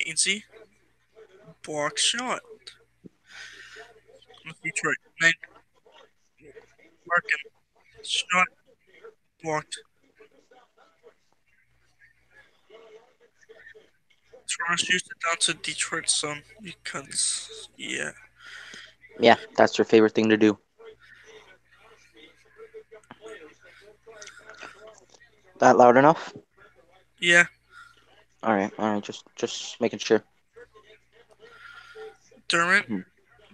Hainsey. Block shot. Detroit. Night. Larkin. Shot. Blocked. Toronto shoots it down to Detroit some because yeah. Yeah, that's your favorite thing to do. That loud enough? Yeah. All right. Just making sure. Dermott Hmm.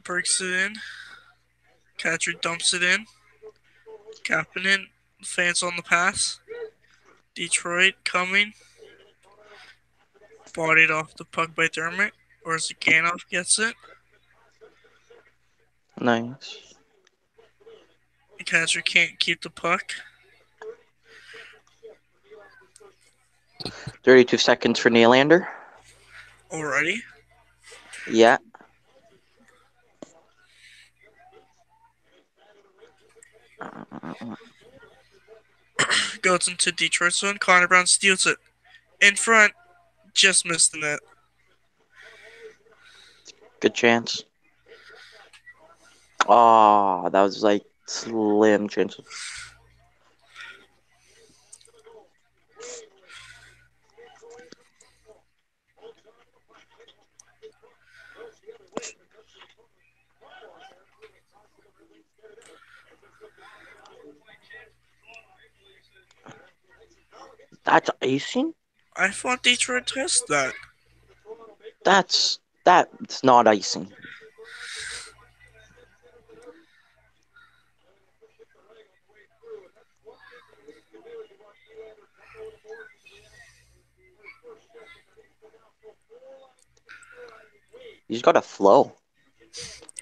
breaks it in. Catcher dumps it in. Kapanen fans on the pass. Detroit coming. Bodied off the puck by Dermott. Or Zaganoff gets it. Nice. The catcher can't keep the puck. 32 seconds for Nylander. Already. Yeah. Goes into Detroit zone. Connor Brown steals it. In front. Just missed the net. Good chance. Oh, that was like slim chance. That's icing? I thought Detroit tested that. That's not icing. He's got a flow.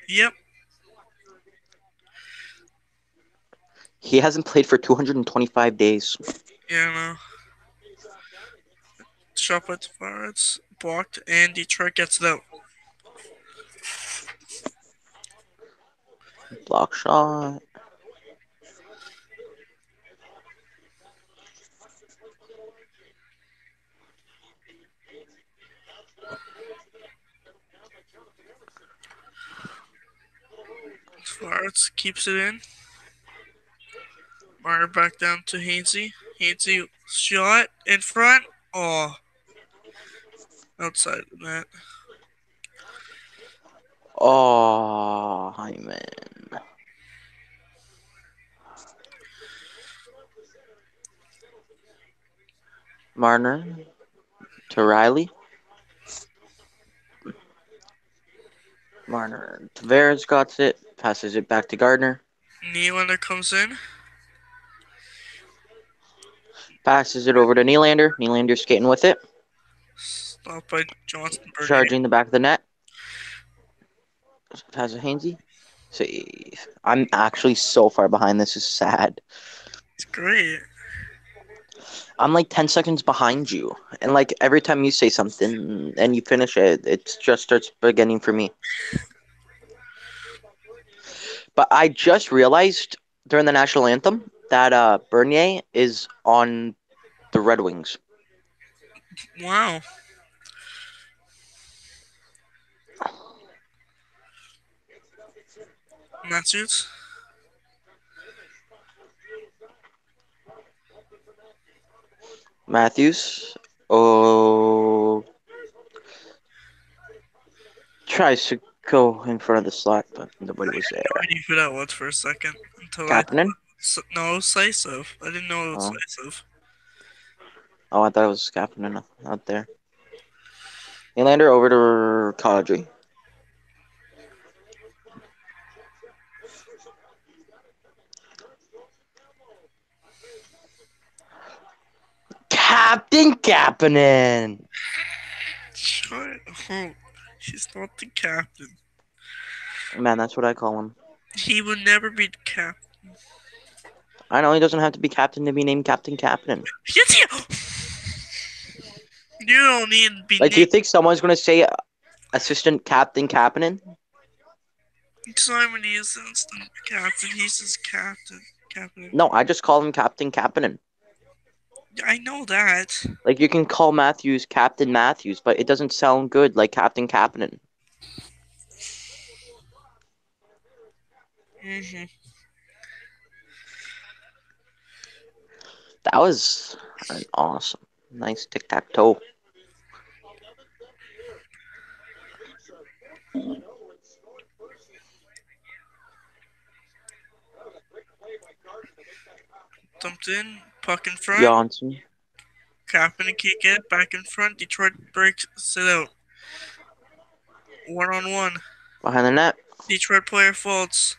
Yep. He hasn't played for 225 days. Yeah, no. Shot by Tavares. Blocked. And Detroit gets it out. Block shot. Tavares keeps it in. Meyer back down to Hainsey. Hainsey shot in front. Oh, outside the net. Oh, Hyman. Marner to Riley. Marner. Tavares got it. Passes it back to Gardner. Nylander comes in. Passes it over to Nylander. Nylander skating with it. Stopped by Johnson Bernier. Charging the back of the net. Has a Hainsey. Save. I'm actually so far behind. This is sad. It's great. I'm like 10 seconds behind you. And like every time you say something and you finish it, it just starts beginning for me. But I just realized during the national anthem that Bernier is on the Red Wings. Wow. Matthews. Matthews. Oh, tries to go in front of the slot, but nobody was No there. idea who that was for a second until I. Kapanen? No, Sisov. I didn't know it was Oh. Sisov. Oh, I thought it was Kapanen out there. Nylander over to Kadri. Captain Kapanen! Shut up. He's not the captain. Man, that's what I call him. He would never be the captain. I know he doesn't have to be captain to be named Captain Kapanen. You don't need to be Like, do you named. think someone's going to say Assistant Captain Kapanen? Simon is instant captain. He's his captain. Captain. No, I just call him Captain Kapanen. I know that. Like you can call Matthews Captain Matthews, but it doesn't sound good like Captain Kapanen. Hmm. That was an awesome, nice tic-tac-toe. Dumped in, puck in front. Johnson. Kapanen can't get it, back in front. Detroit breaks it out. 1-on-1. Behind the net. Detroit player faults.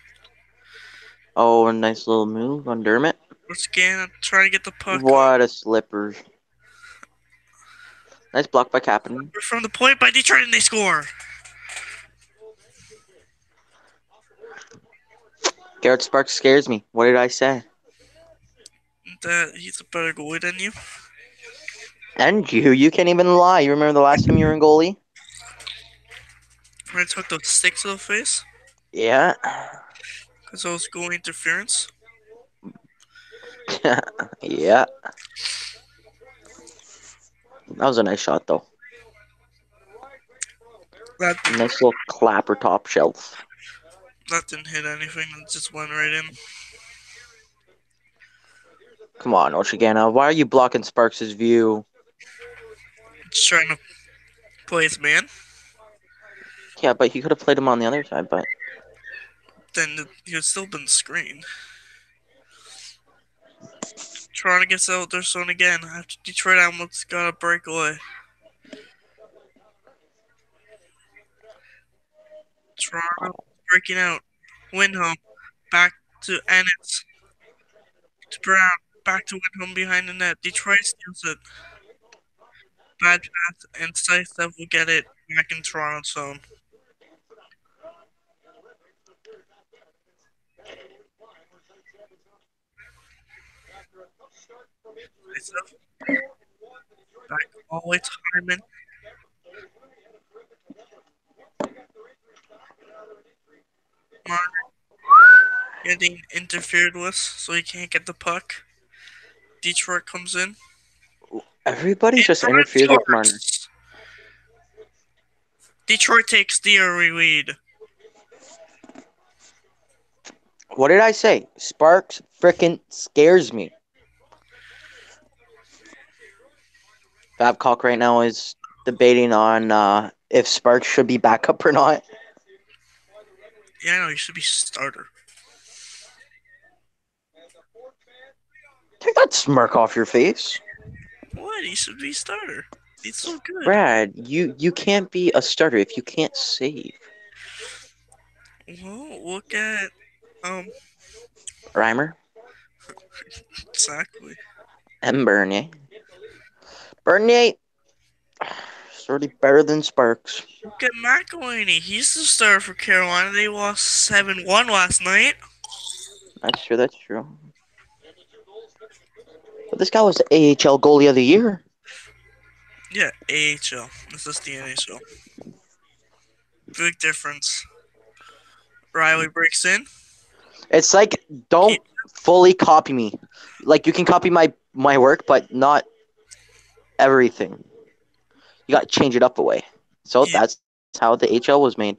Oh, a nice little move on Dermott. Once again, trying to get the puck What a slipper. Nice block by Kapanen. from the point by Detroit, and they score. Garrett Sparks scares me. What did I say? That he's a better goalie than you. And you can't even lie. You remember the last time you were in goalie? When I took the stick to the face, Yeah. because I was goalie interference. Yeah. That was a nice shot, though. That Nice little clapper top shelf. didn't hit anything. It just went right in. Come on, Oshigana. Why are you blocking Sparks' view? Just trying to play his man. Yeah, but he could have played him on the other side, but... Then he would still been screened. Toronto gets out their zone again after Detroit almost got a breakaway. Toronto breaking out. Windham back to Ennis. To Brown. Back to Windham behind the net. Detroit steals it. Bad pass, and Scythe will get it back in Toronto's zone. Scythe back all the way to Hyman. Marner getting interfered with, so he can't get the puck. Detroit comes in. Everybody just Detroit interferes with Marner. scores. Detroit takes the early lead. What did I say? Sparks frickin' scares me. Babcock right now is debating on if Sparks should be backup or not. Yeah, I know, he should be starter. Take that smirk off your face. What? He should be starter. He's so good. Brad, you can't be a starter if you can't save. Well, look at Reimer exactly. and Bernier. Bernier is already better than Sparks. Look at McElhaney. He's the starter for Carolina. They lost 7-1 last night. That's true, that's true. But this guy was the AHL goalie of the year. Yeah, AHL. This is the NHL. Big difference. Riley breaks in. It's like, don't fully copy me. Like, you can copy my work, but not everything. You got to change it up a way. So Yeah. that's how the HL was made.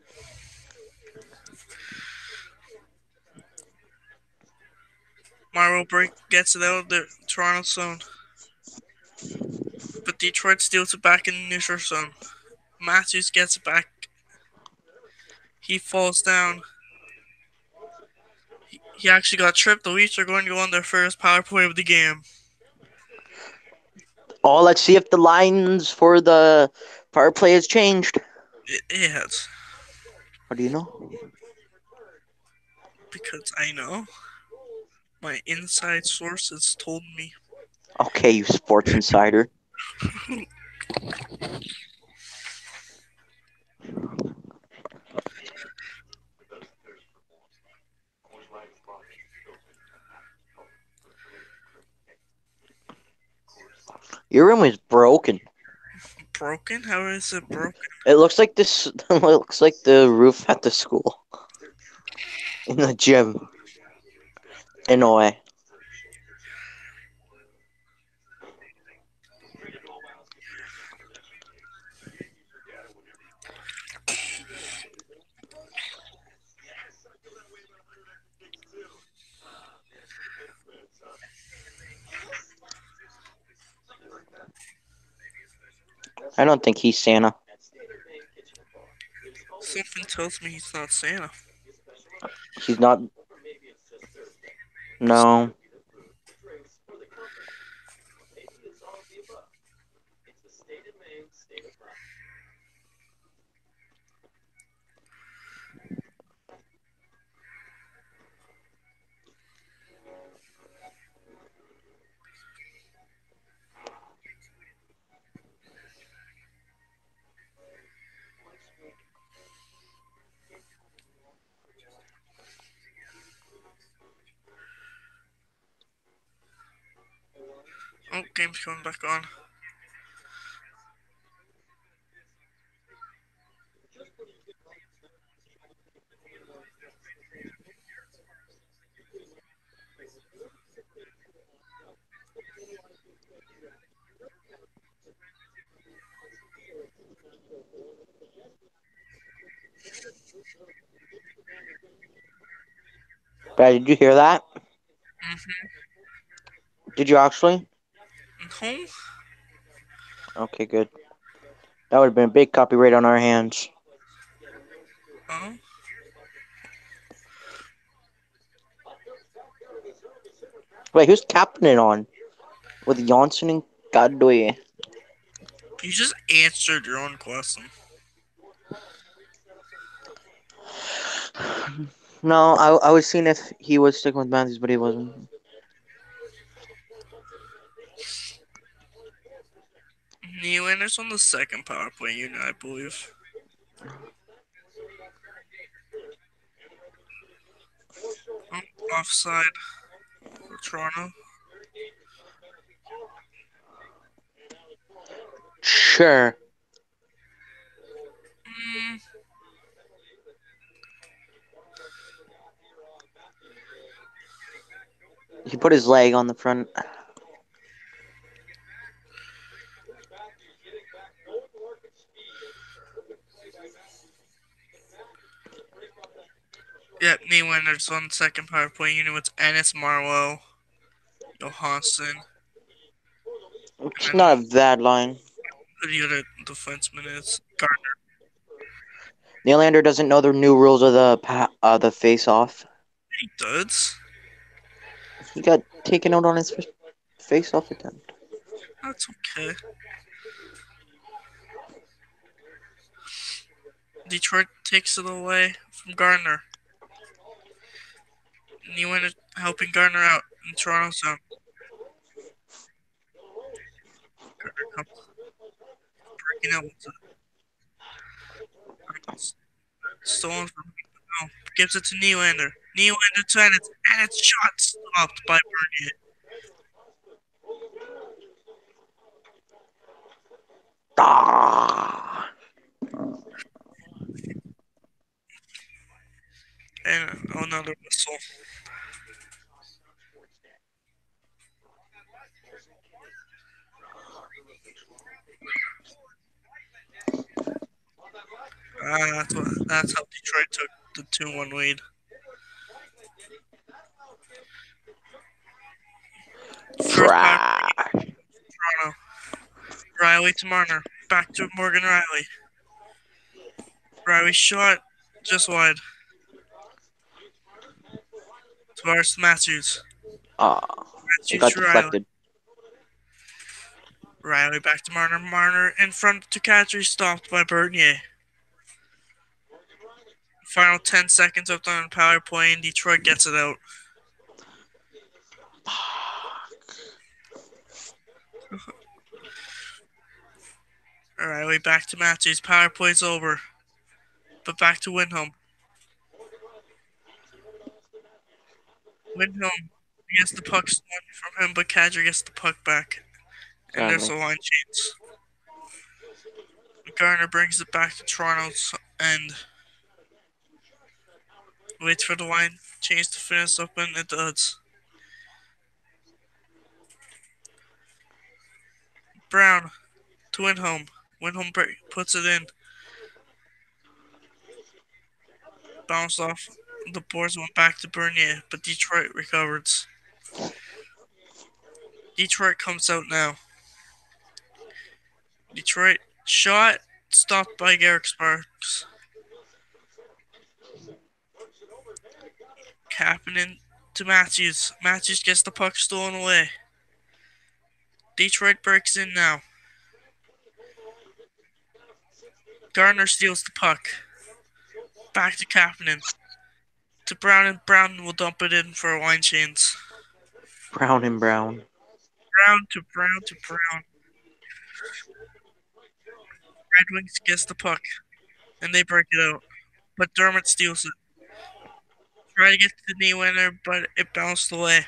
Mario gets it out of the Toronto zone. But Detroit steals it back in the neutral zone. Matthews gets it back. He falls down. He actually got tripped. The Leafs are going to go on their first power play of the game. Oh, let's see if the lines for the power play has changed. It has. How do you know? Because I know. My inside sources told me. Okay, you sports insider. Your room is broken. Broken? How is it broken? It looks like this. It looks like the roof at the school, in the gym. In a way. I don't think he's Santa. Something tells me he's not Santa. He's not. No. Oh, game's coming back on. Brad, did you hear that? Mm-hmm. Did you actually? Home? Okay, good. That would have been a big copyright on our hands. Oh. Wait, who's capping it on? With Janssen and Gadwe. You just answered your own question. No, I was seeing if he was sticking with Matthews, but he wasn't. Nylander's on the second power play unit, I believe. Oh, offside for Toronto. Sure. Mm, He put his leg on the front. yeah, Nylander's on the second power play unit with Ennis, Marlowe, Johansson, It's and not a bad line. the other defenseman is Gardner. Nylander doesn't know the new rules of the face-off. He does. He got taken out on his face-off attempt. That's okay. Detroit takes it away from Gardner. Nylander helping Gardner out in Toronto's zone. Gardner comes breaking out with it. Stolen from him. Gives it to Nylander. Nylander to Ennis. Ennis shot stopped by Bernier. Ah! And another whistle. That's how Detroit took the 2-1 lead. First power Trash. Toronto. Riley to Marner. Back to Morgan Riley. Riley shot just wide. Tavares Matthews. Ah, it Matthews got to Riley. deflected. Riley back to Marner. Marner in front to Kadri. Stopped by Bernier. Final 10 seconds up on the power play and Detroit gets it out. Riley back to Matthews. Power play's over. But back to Windholm. Windholm gets the puck stolen from him, but Kadri gets the puck back. And there's Sadly. a line change. Garner brings it back to Toronto's end. Waits for the line change to finish up, and it does. Brown to Windholm. Windholm puts it in. Bounced off the boards, went back to Bernier, but Detroit recovers. Detroit comes out now. Detroit Shot stopped by Garrick Sparks. Kapanen to Matthews. Matthews gets the puck stolen away. Detroit breaks in now. Gardner steals the puck. Back to Kapanen. To Brown, and Brown will dump it in for a line change. Brown and Brown. Brown to Brown to Brown. Red Wings gets the puck, and they break it out. But Dermott steals it. Try to get to the Nylander, but it bounced away.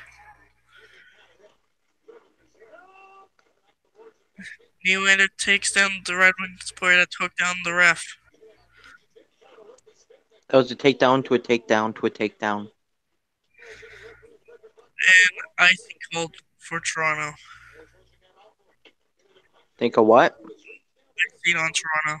Nylander takes down the Red Wings player that took down the ref. That was a takedown to a takedown to a takedown. And icing called for Toronto. Think of what? Icing on Toronto.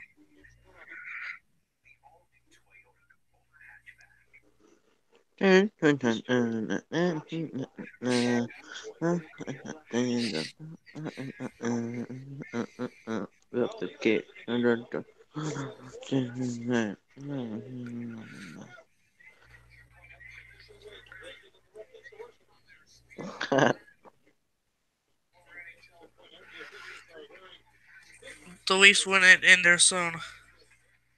The Leafs win it in their zone.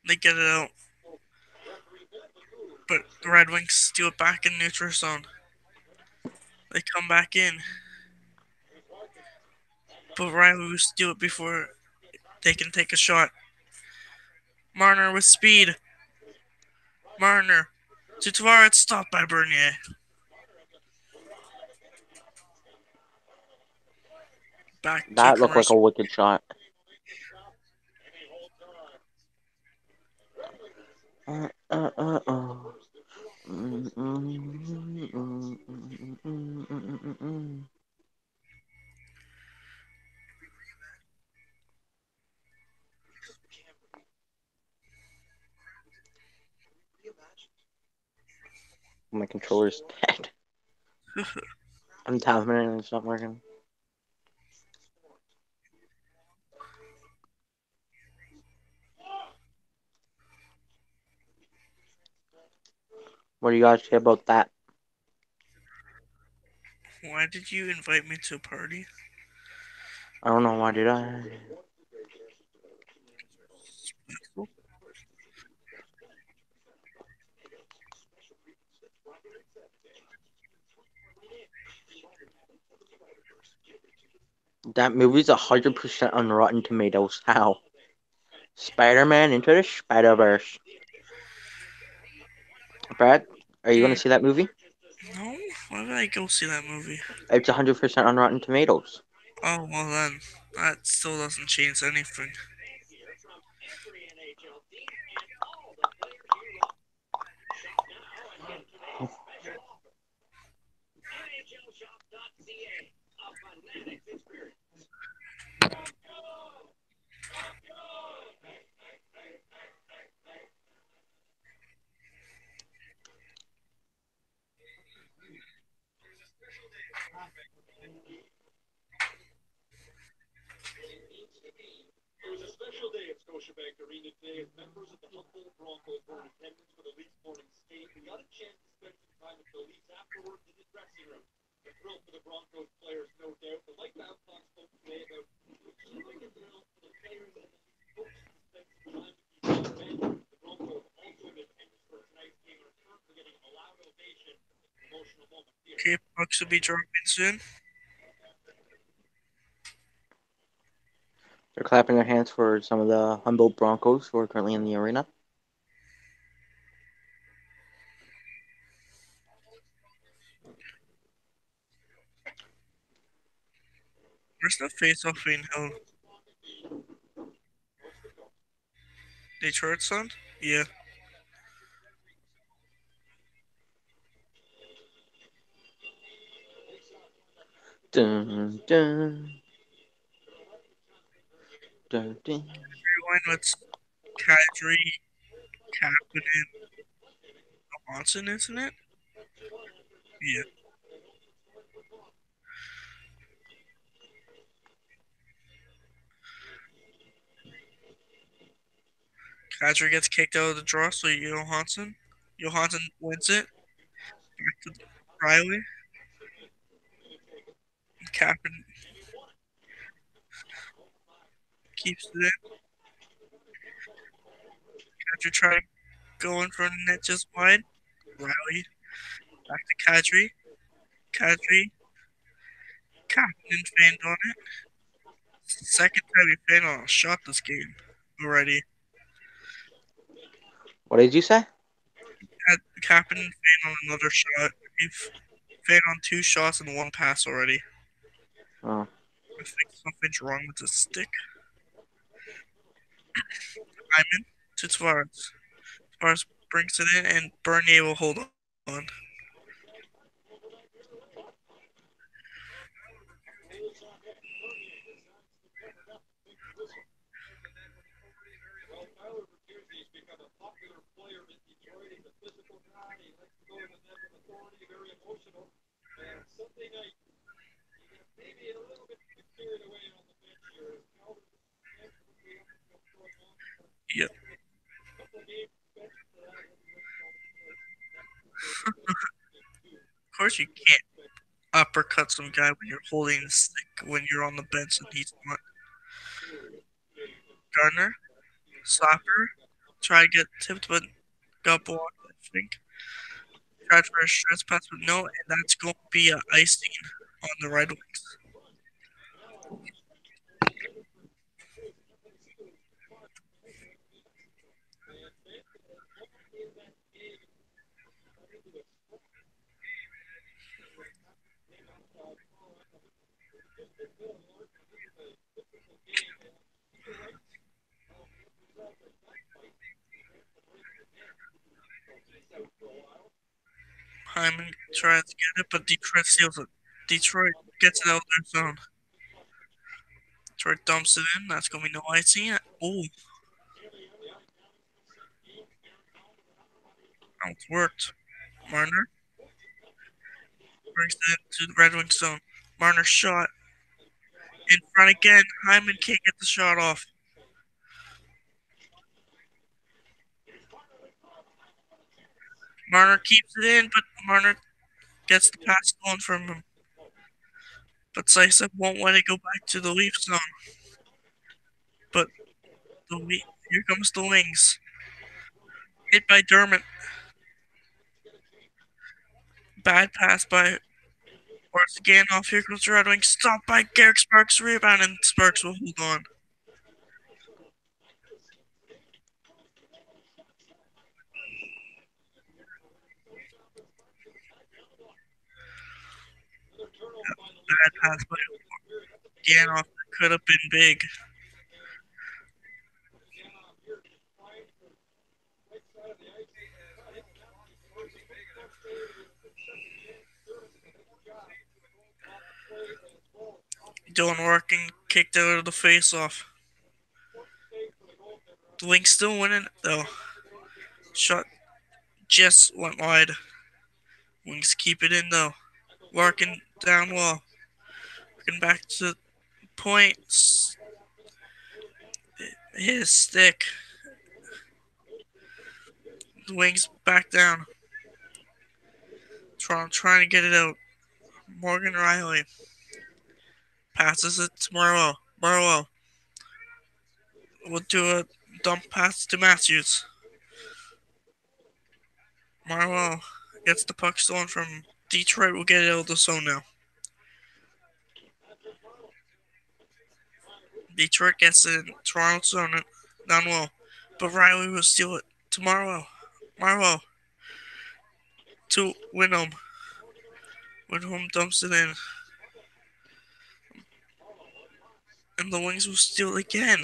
They get it out. But the Red Wings steal it back in neutral zone. They come back in. But Riley will steal it before they can take a shot. Marner with speed. Marner to Tavares, stopped by Bernier. Back to That looked like a commercial. wicked shot. My controller's dead. I'm tapping it and it's not working. What do you guys say about that? Why did you invite me to a party? I don't know. Why did I? That movie's 100% on Rotten Tomatoes. How? Spider-Man Into the Spider-Verse. Brad, are you going to see that movie? No? Why would I go see that movie? It's 100% on Rotten Tomatoes. Oh, well then. That still doesn't change anything. Okay, pucks will be dropping soon. They're clapping their hands for some of the Humboldt Broncos who are currently in the arena. Where's the face off being held? Detroit son? Yeah. Dun, dun. Dun, dun. Rewind with Kadri, Kapanen, Watson, isn't it? Yeah. Kadri gets kicked out of the draw, so Johansson wins it. Back to Riley. Kappen keeps it in. Kadri trying to go in front of the net just wide. Riley back to Kadri. Kadri. Kappen fanned on it. Second time he fanned on a shot this game already. What did you say? Kappen fanned on another shot. He fanned on 2 shots and 1 pass already. Oh. I think something's wrong with the stick. Hyman to Tavares. Tavares brings it in, and Bernier will hold on. Yep. Of course you can't uppercut some guy when you're holding the stick when you're on the bench and he's not. Garner, Slapper, try to get tipped but got blocked, I think. Tried for a stress pass but no, and that's going to be a icing on the Red Wings. Hyman tries to get it, but Detroit steals it. Detroit gets it out of their zone. Detroit dumps it in. That's going to be no icing. Oh, that worked. Marner brings it to the Red Wings zone. Marner shot in front again. Hyman can't get the shot off. Marner keeps it in, but Marner gets the pass stolen from him. But Zaitsev won't let it go back to the Leaf zone. But here comes the Wings. Hit by Dermott. Bad pass by Orthoganov. Here comes the Red Wings. Stopped by Garrick Sparks. Rebound, and Sparks will hold on. Bad pass by Ganoff. Could have been big. Dylan Larkin kicked out of the face-off. The Wings still winning though. Shot just went wide. Wings keep it in though. Larkin down low. Looking back to points. His stick. The Wings back down. Toronto trying to get it out. Morgan Riley passes it to Marlowe. Marlowe will do a dump pass to Matthews. Marlowe gets the puck stolen from Detroit. Will get it out of the zone now. Detroit gets it in Toronto's zone down low. But Riley will steal it to Marlowe. Marlowe to Winholm. Winholm dumps it in. And the Wings will steal it again.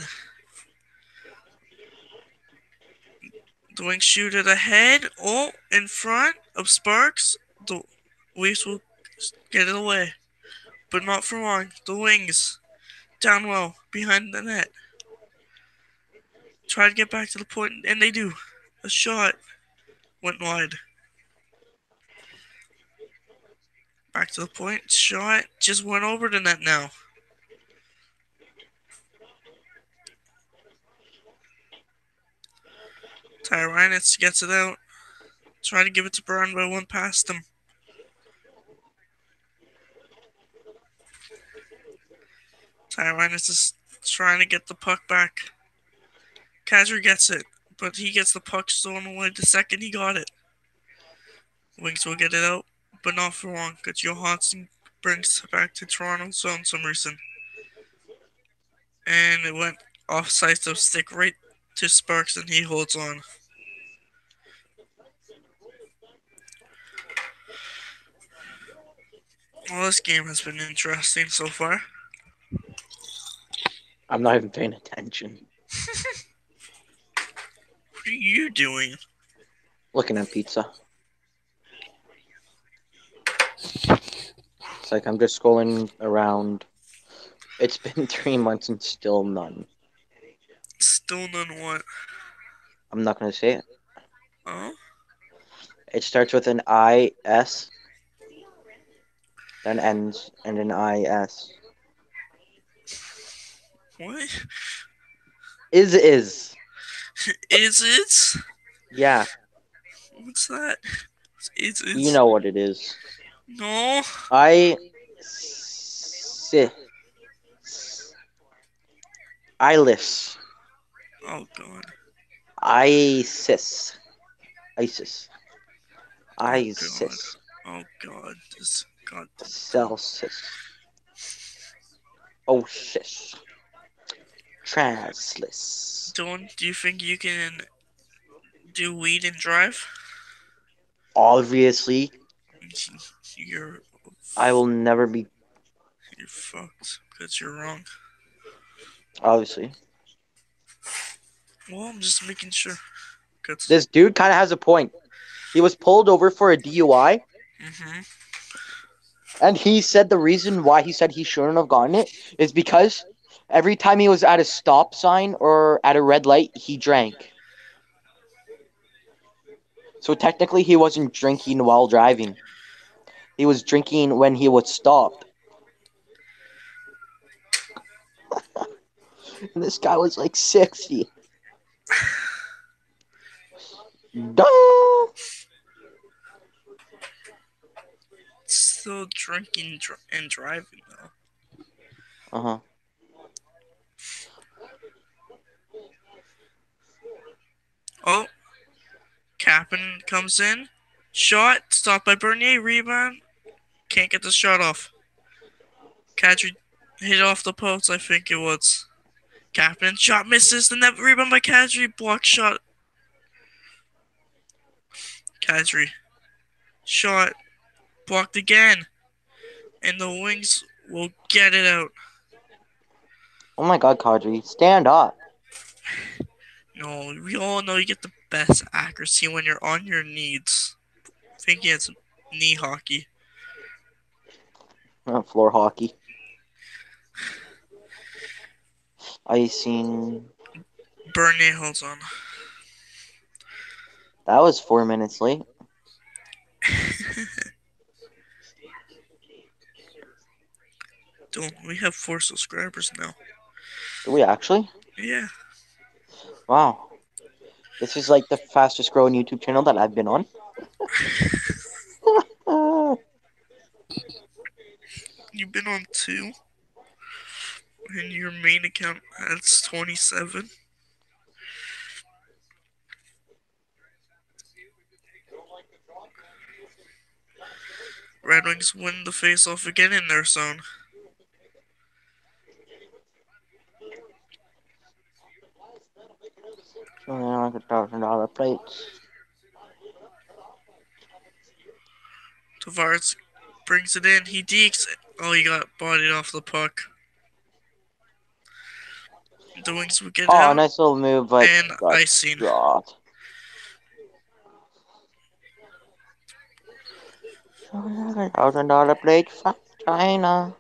The Wings shoot it ahead. Oh, in front of Sparks. The Leafs will get it away. But not for long. The Wings down low behind the net. Try to get back to the point, and they do. A shot went wide. Back to the point. Shot just went over the net now. Tyrannus gets it out. Try to give it to Brown, but it went past him. Tyrannus is trying to get the puck back. Kadri gets it, but he gets the puck stolen away the second he got it. Wings will get it out, but not for long, because Johansson brings it back to Toronto's zone some reason. And it went off side of stick right to Sparks, and he holds on. Well, this game has been interesting so far. I'm not even paying attention. What are you doing? Looking at pizza. It's like I'm just scrolling around. It's been 3 months and still none. Still none what? I'm not gonna say it. Oh? It starts with an IS, then ends in an IS. What? Is. Is it? Yeah, What's that? Is you it? know what it is. No? I. Ilis. Oh god. ISIS. ISIS. Oh god. ISIS. Oh god. This god. Celsius. Osis. Translis. Dylan, do you think you can do weed and drive? Obviously, You're I will never be. you're fucked because you're wrong. Obviously. Well, I'm just making sure. Cause This dude kind of has a point. He was pulled over for a DUI, and he said the reason why he said he shouldn't have gotten it is because every time he was at a stop sign or at a red light, he drank. So technically, he wasn't drinking while driving. He was drinking when he was stopped. And this guy was like 60. Duh! still drinking and driving though. Uh-huh. Oh, Kapanen comes in. Shot. Stopped by Bernier. Rebound. Can't get the shot off. Kadri hit off the post, I think it was. Kapanen. Shot misses. The net rebound by Kadri. Block shot. Kadri. Shot. Blocked again. And the Wings will get it out. Oh my god, Kadri. Stand up. No, we all know you get the best accuracy when you're on your knees. I think he has knee hockey. Floor hockey. Icing. Bernier holds on. That was 4 minutes late. Don't we have 4 subscribers now? Do we actually? Yeah. Wow. This is like the fastest growing YouTube channel that I've been on. You've been on 2? And your main account has 27? Red Wings win the face-off again in their zone. Like $1,000 plates. Tavares brings it in. He dekes it. Oh, he got bodied off the puck. The Wings will get it Oh, out. nice little move, but And got icing. dropped. $1,000 plate from China.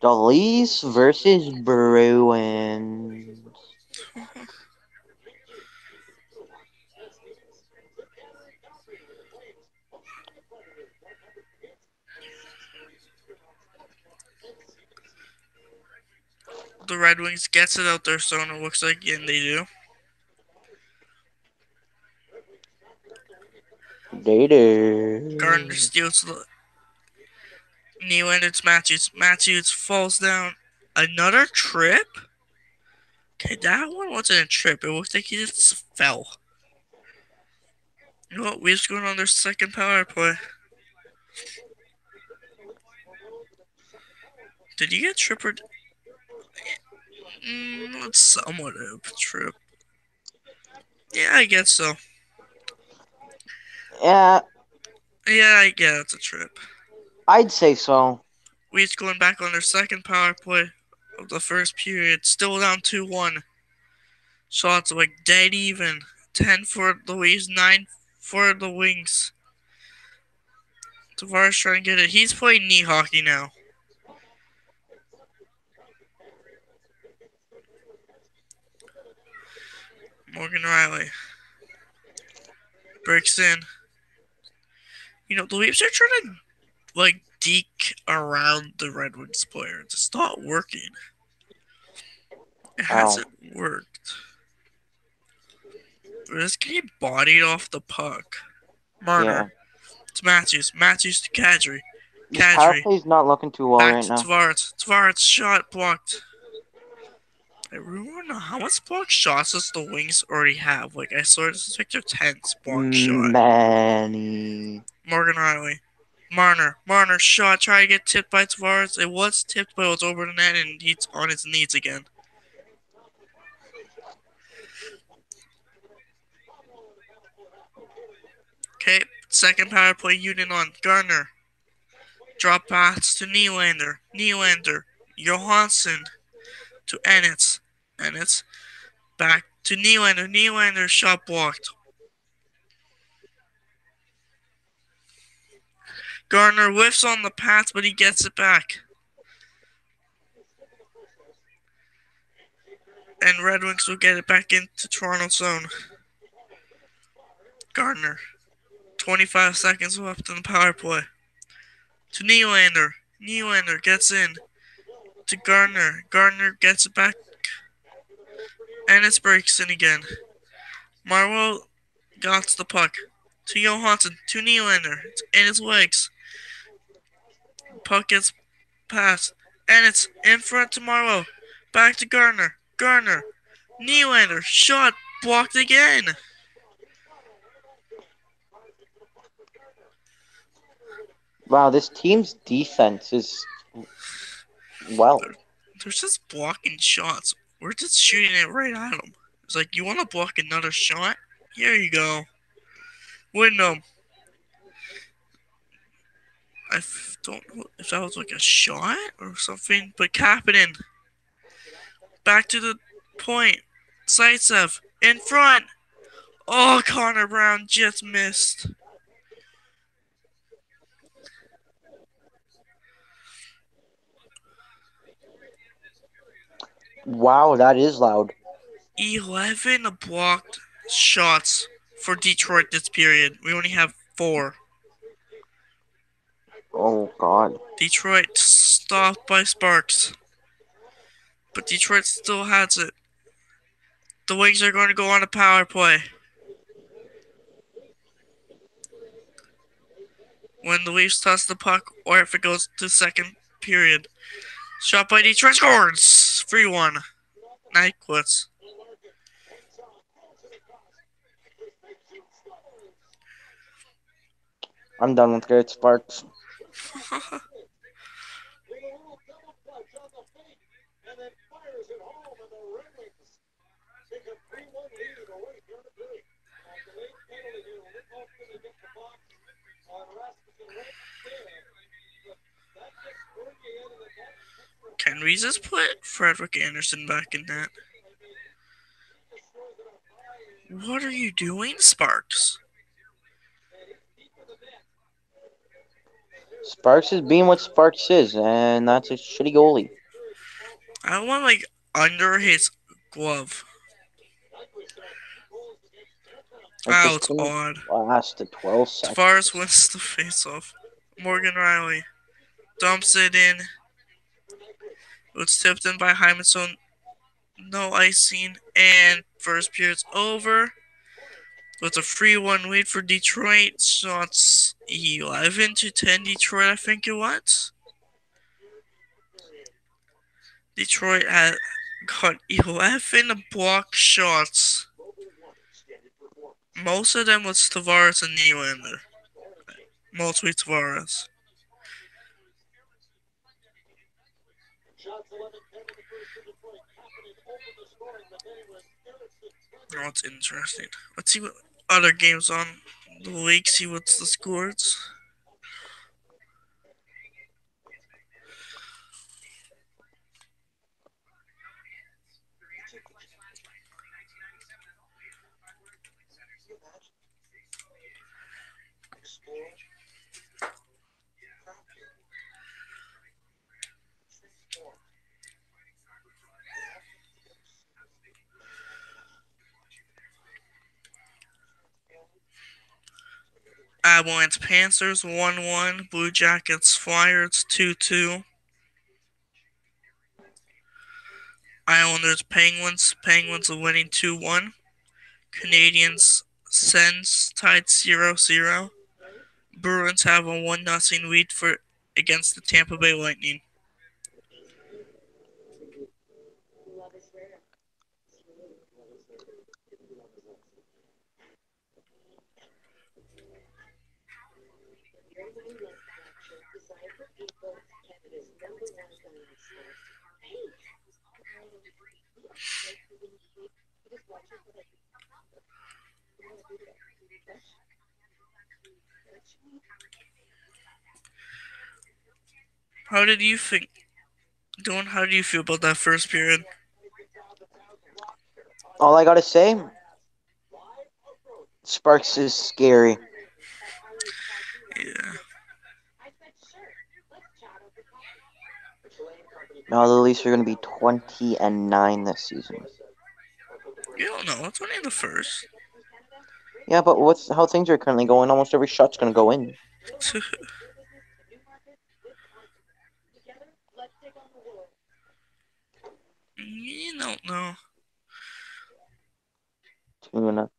The Leafs versus Bruins. the Red Wings gets it out their zone. It looks like, and they do. They do. Gardner steals the Nylander to Matthews. Matthews falls down. Another trip? Okay, that one wasn't a trip. It looked like he just fell. You know what? We're going on their second power play. Did you get tripped? It's somewhat of a trip. Yeah, I guess so. Yeah, Yeah, it's a trip. I'd say so. We're going back on their second power play of the first period. Still down 2-1. Shots like dead even. 10 for the Leafs, 9 for the Wings. Tavares trying to get it. He's playing knee hockey now. Morgan Riley breaks in. You know, the Leafs are trying to, like, deke around the Red Wings player. It's not working. It hasn't worked. They're just getting bodied off the puck. Marner. Yeah. To Matthews. Matthews to Kadri. This power play's not looking too well Back right to now. Tavares. Tavares shot blocked. I really want to know how much blocked shots does the Wings already have. Like, I saw this is like their 10th blocked shot. Many. Morgan Riley. Marner. Marner shot. Try to get tipped by Tavares. It was tipped, but it was over the net, and he's on his knees again. Okay, second power play unit on. Gardner. Drop pass to Nylander. Nylander. Johansson to Ennis. Ennis. Back to Nylander. Nylander shot blocked. Gardner whiffs on the pass, but he gets it back. And Red Wings will get it back into Toronto's zone. Gardner. 25 seconds left in the power play. To Nylander. Nylander gets in. To Gardner. Gardner gets it back. Ennis breaks in again. Marwell got the puck. To Johansson. To Nylander. It's in his legs. Puck gets passed. Ennis in front to Marwell. Back to Gardner. Gardner. Nylander. Shot blocked again. Wow, this team's defense is well. They're just blocking shots. We're just shooting it right at them. It's like, you want to block another shot? Here you go. Wyndham. I don't know if that was like a shot or something, but Kapanen. Back to the point. Zaitsev in front. Oh, Connor Brown just missed. Wow, that is loud. 11 blocked shots for Detroit this period. We only have 4. Oh, God. Detroit stopped by Sparks. But Detroit still has it. The Wings are going to go on a power play. When the Leafs toss the puck, or if it goes to second period. Shot by Detroit, scores! 3-1. Nyquist. I'm done with Garrett Sparks. Can we just put Frederick Anderson back in that? What are you doing, Sparks? Sparks is being what Sparks is, and that's a shitty goalie. I want, like, under his glove. Wow, it's odd. Last 12 seconds. Tavares wins the faceoff. Morgan Riley dumps it in. It's tipped in by Hymanson. No icing, and first period's over. With a 3-1 lead for Detroit, so it's 11-10 Detroit, I think it was. Detroit had got 11 block shots. Most of them was Tavares and Nylander. Mostly Tavares. Oh, it's interesting. Let's see what other games on the league, see what's the scores. Avalanche Panthers 1-1. Blue Jackets Flyers 2-2. Islanders Penguins. Penguins are winning 2-1. Canadiens Sens tied 0-0. Bruins have a 1-0 lead for against the Tampa Bay Lightning. How did you think, Dylan? How do you feel about that first period? All I gotta say, Sparks is scary. Yeah. Now the Leafs are gonna be 20-9 this season. You don't know. It's only the first. Yeah, but what's how things are currently going? Almost every shot's gonna go in. You don't know. Tuna.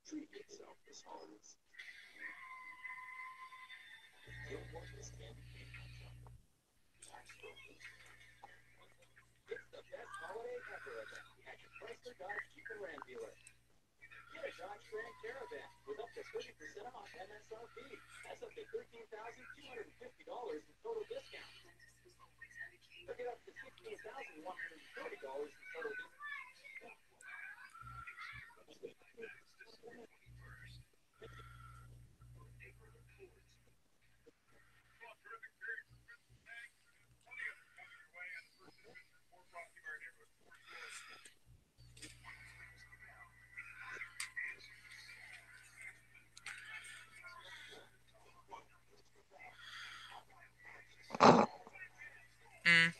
Mm.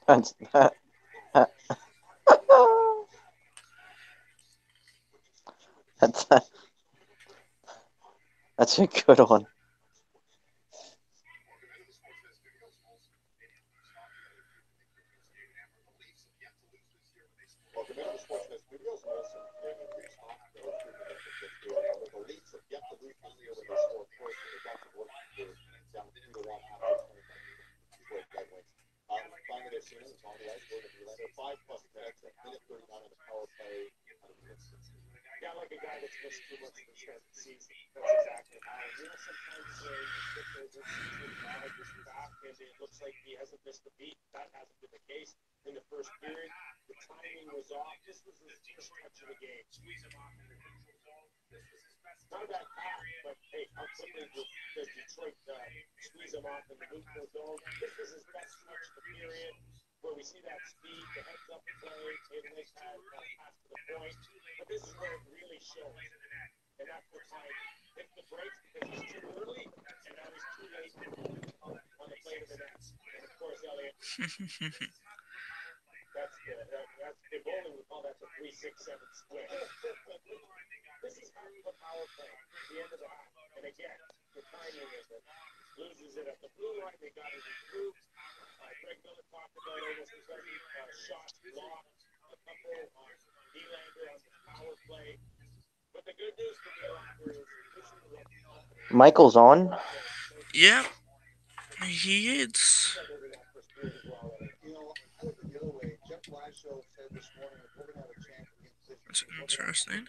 That's that's that's a good one. Michael's on. Yep, he is. That's interesting.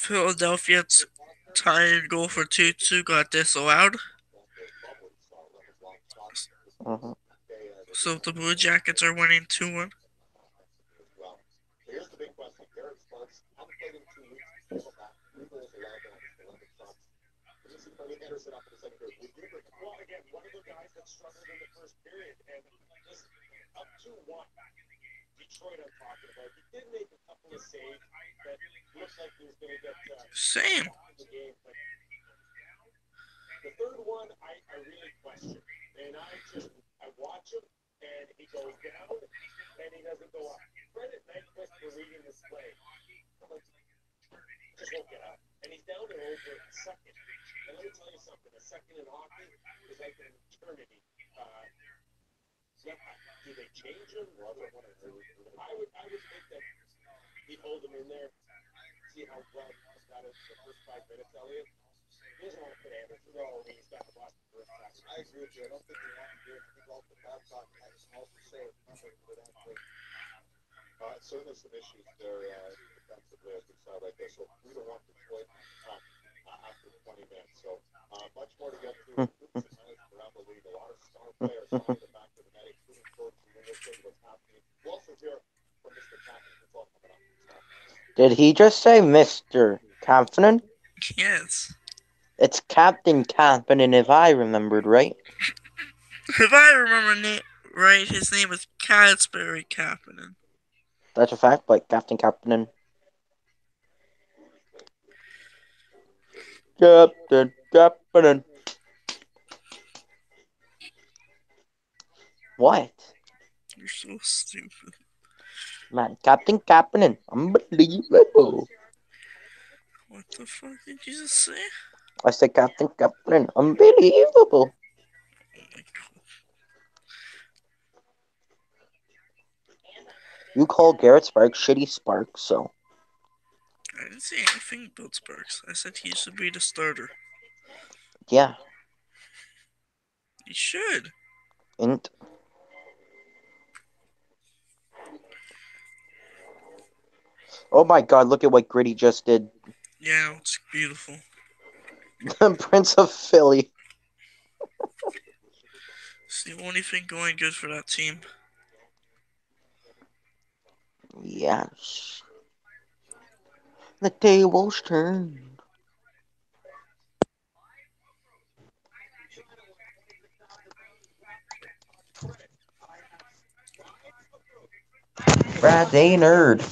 Philadelphia's tying goal for 2-2 got disallowed. Mhm. So the Blue Jackets are winning 2-1. Same. Did he just say Mr. Kapanen? Yes. It's Captain Kapanen, if I remembered right. If I remember right, his name is Kasperi Kapanen. That's a fact, but Captain Kapanen. Captain Kapanen. What? You're so stupid. Man, Captain Kapanen. Unbelievable. What the fuck did you just say? I said Captain Kapanen. Unbelievable. Oh my god. You call Garrett Sparks shitty Sparks, so I didn't say anything about Sparks. I said he should be the starter. yeah. He should. Int. Oh my god, look at what Gritty just did. Yeah, it's beautiful. Prince of Philly. It's the only thing going good for that team. Yes. The tables turned. Friday nerd.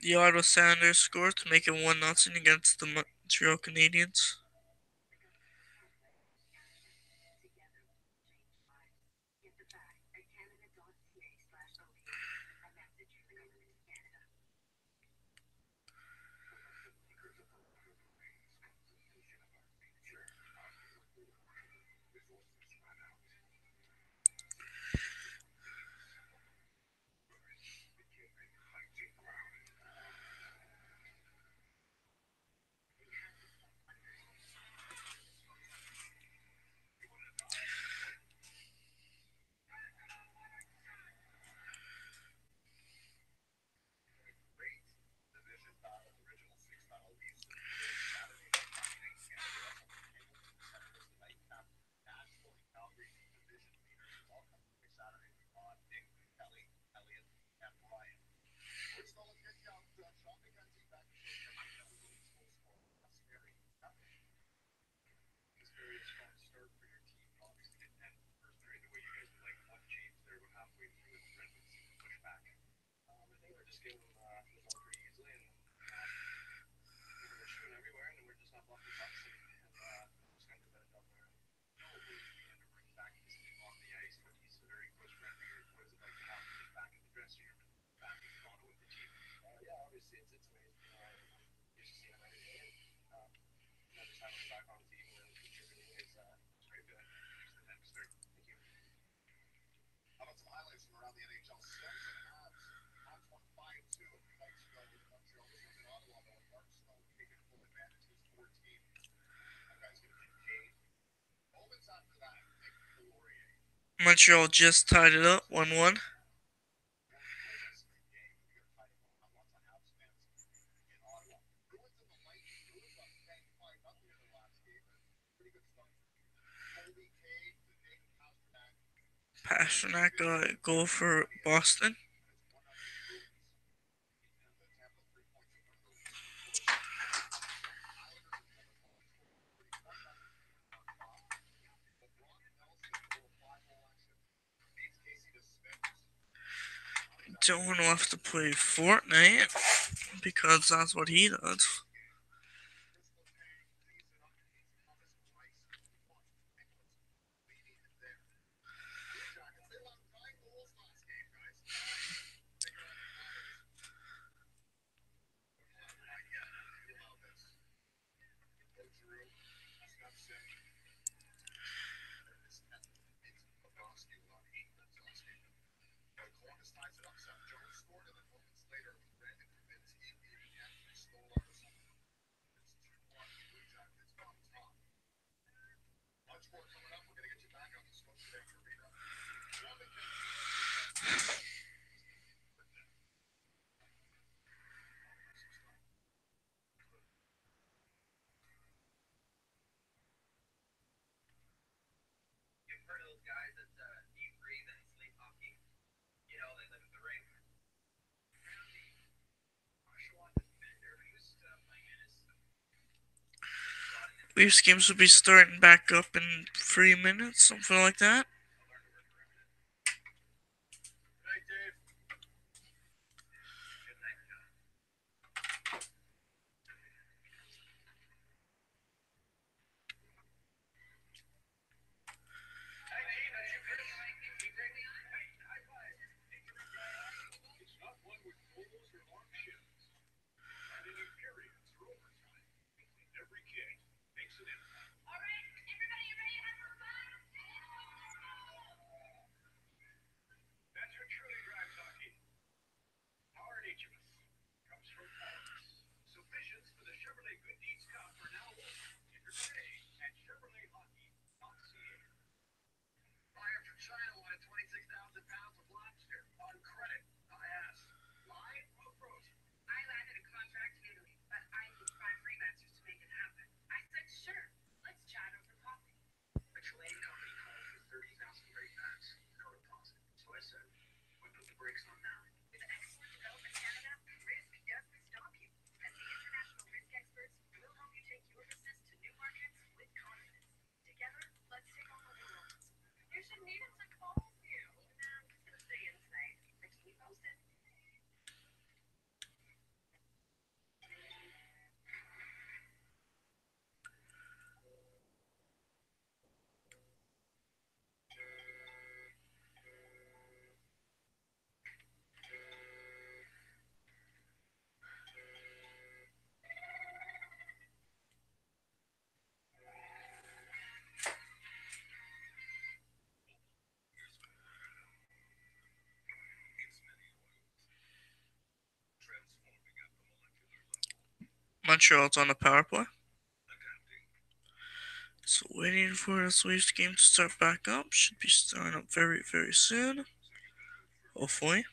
The Ottawa Sounders scored to make it 1-0 against the Montreal Canadiens. Montreal just tied it up 1-1. Pasternak got a goal for Boston. Dylan will have to play Fortnite because that's what he does. Leafs games will be starting back up in 3 minutes, something like that. Montreal's on the power play. So waiting for the Leafs game to start back up. Should be starting up very, very soon. Hopefully.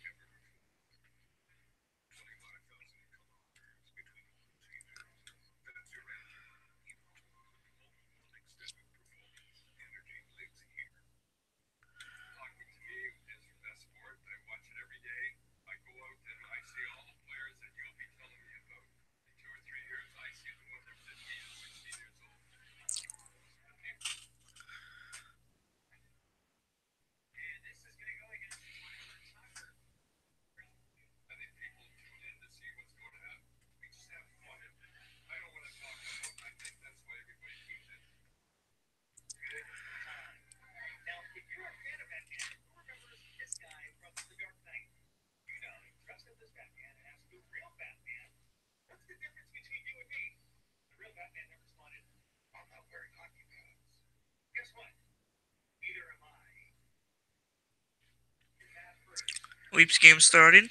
Leafs game starting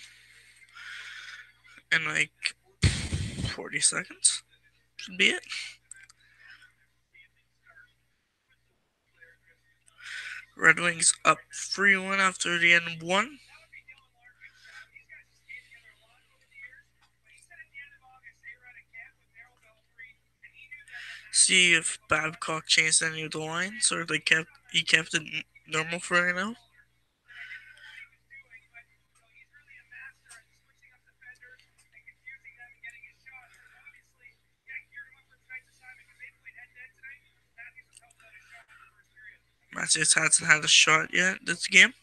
in like 40 seconds. Should be it. Red Wings up 3-1 after the end of 1. See if Babcock changed any of the lines or he kept it normal for right now. Matthews hasn't had a shot yet this game.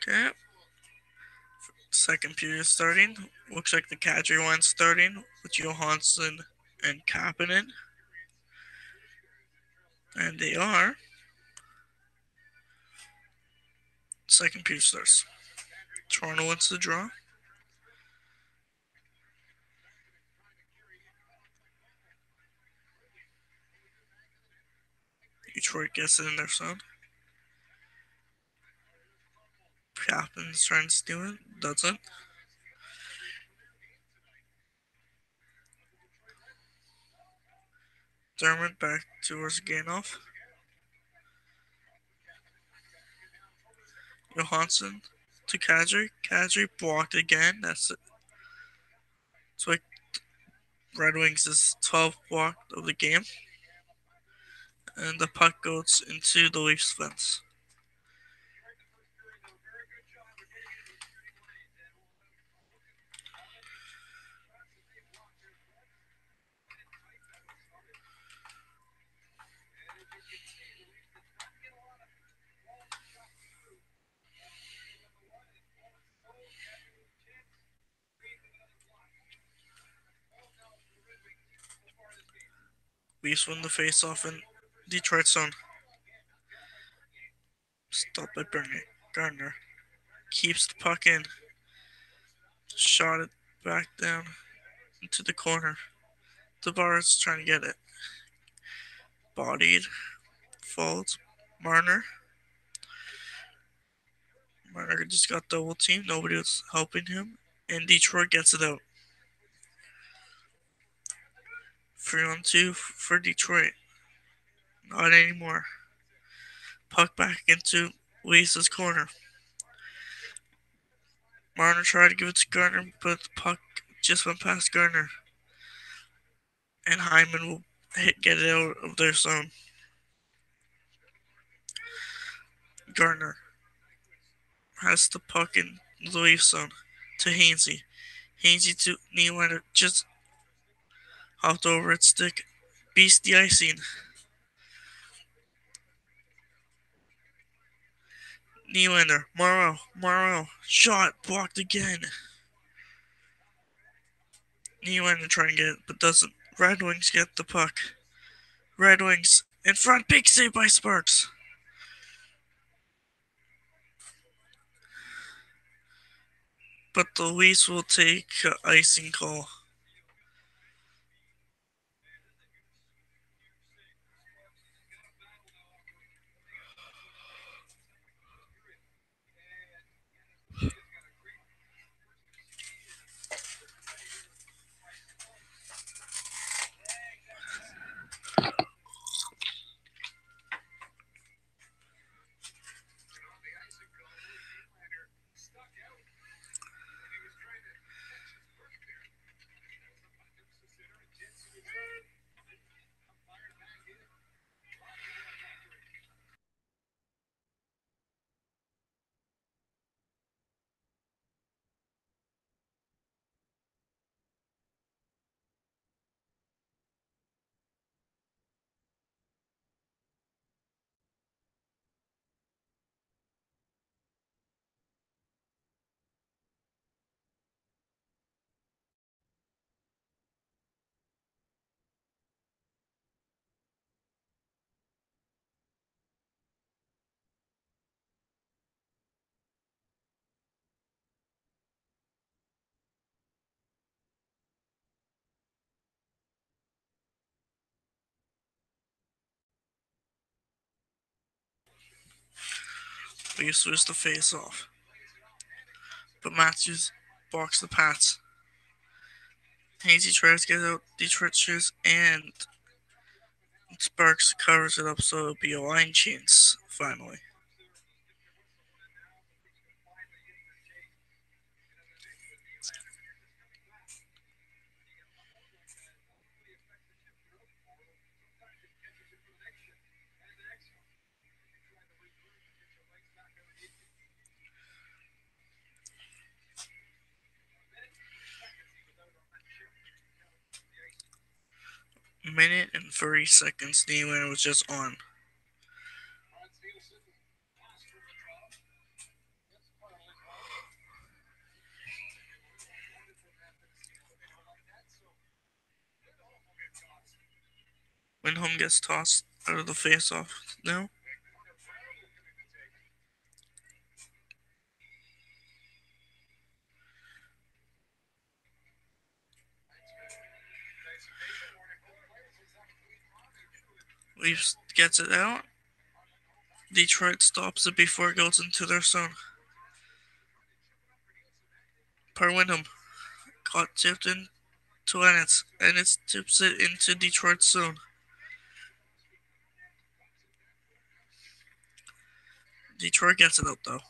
Okay. Second period starting. Looks like the Kadri one starting with Johansson and Kapanen. And they are. Second period starts. Toronto wins the draw. Detroit gets it in their zone. Kapanen's trying to steal it. Doesn't. Dermott back towards Ganoff. Johansson to Kadri. Kadri blocked again. That's it. It's like Red Wings is 12th block of the game. And the puck goes into the Leafs fence. Leafs win the faceoff in Detroit zone. Stop by Gardner. Keeps the puck in. Shot it back down into the corner. Tavares trying to get it. Bodied. Falls. Marner. Marner just got double teamed. Nobody was helping him. And Detroit gets it out. 3-on-2 for Detroit. Not anymore. Puck back into Leafs' corner. Marner tried to give it to Gardner, but the puck just went past Gardner. And Hyman will get it out of their zone. Gardner has the puck in the Leafs zone to Hainsey. Hainsey to Nylander, just hopped over its stick, beats the icing. Nylander, Morrow, shot, blocked again. Nylander trying to get it, but doesn't. Red Wings get the puck. Red Wings in front, big save by Sparks. But the Leafs will take icing call. Leafs lose the face off. But Matthews blocks the pass. Hazy tries to get out Detroit shoes, and Sparks covers it up so it'll be a line chance finally. Minute and 30 seconds, Nylander was just on. Lindholm gets tossed out of the face-off now. Leafs gets it out. Detroit stops it before it goes into their zone. Per Windham caught tipped in to Ennis. Ennis tips it into Detroit's zone. Detroit gets it out though.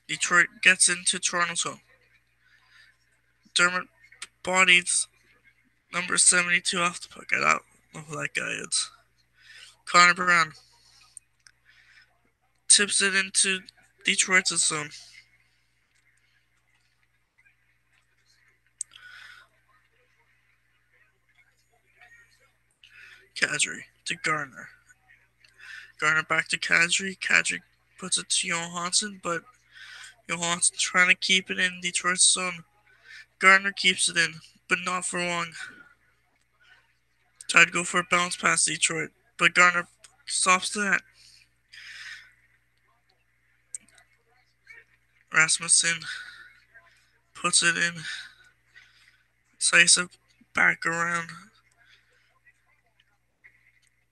Detroit gets into Toronto's zone. Dermott bodies number 72 off the puck. I don't know who that guy is. Connor Brown tips it into Detroit's zone. Kadri to Garner. Garner back to Kadri. Kadri puts it to Johansson, but Johansson trying to keep it in Detroit's zone. Garner keeps it in, but not for long. Tried to go for a bounce past Detroit, but Garner stops that. Rasmussen puts it in. Decisive back around.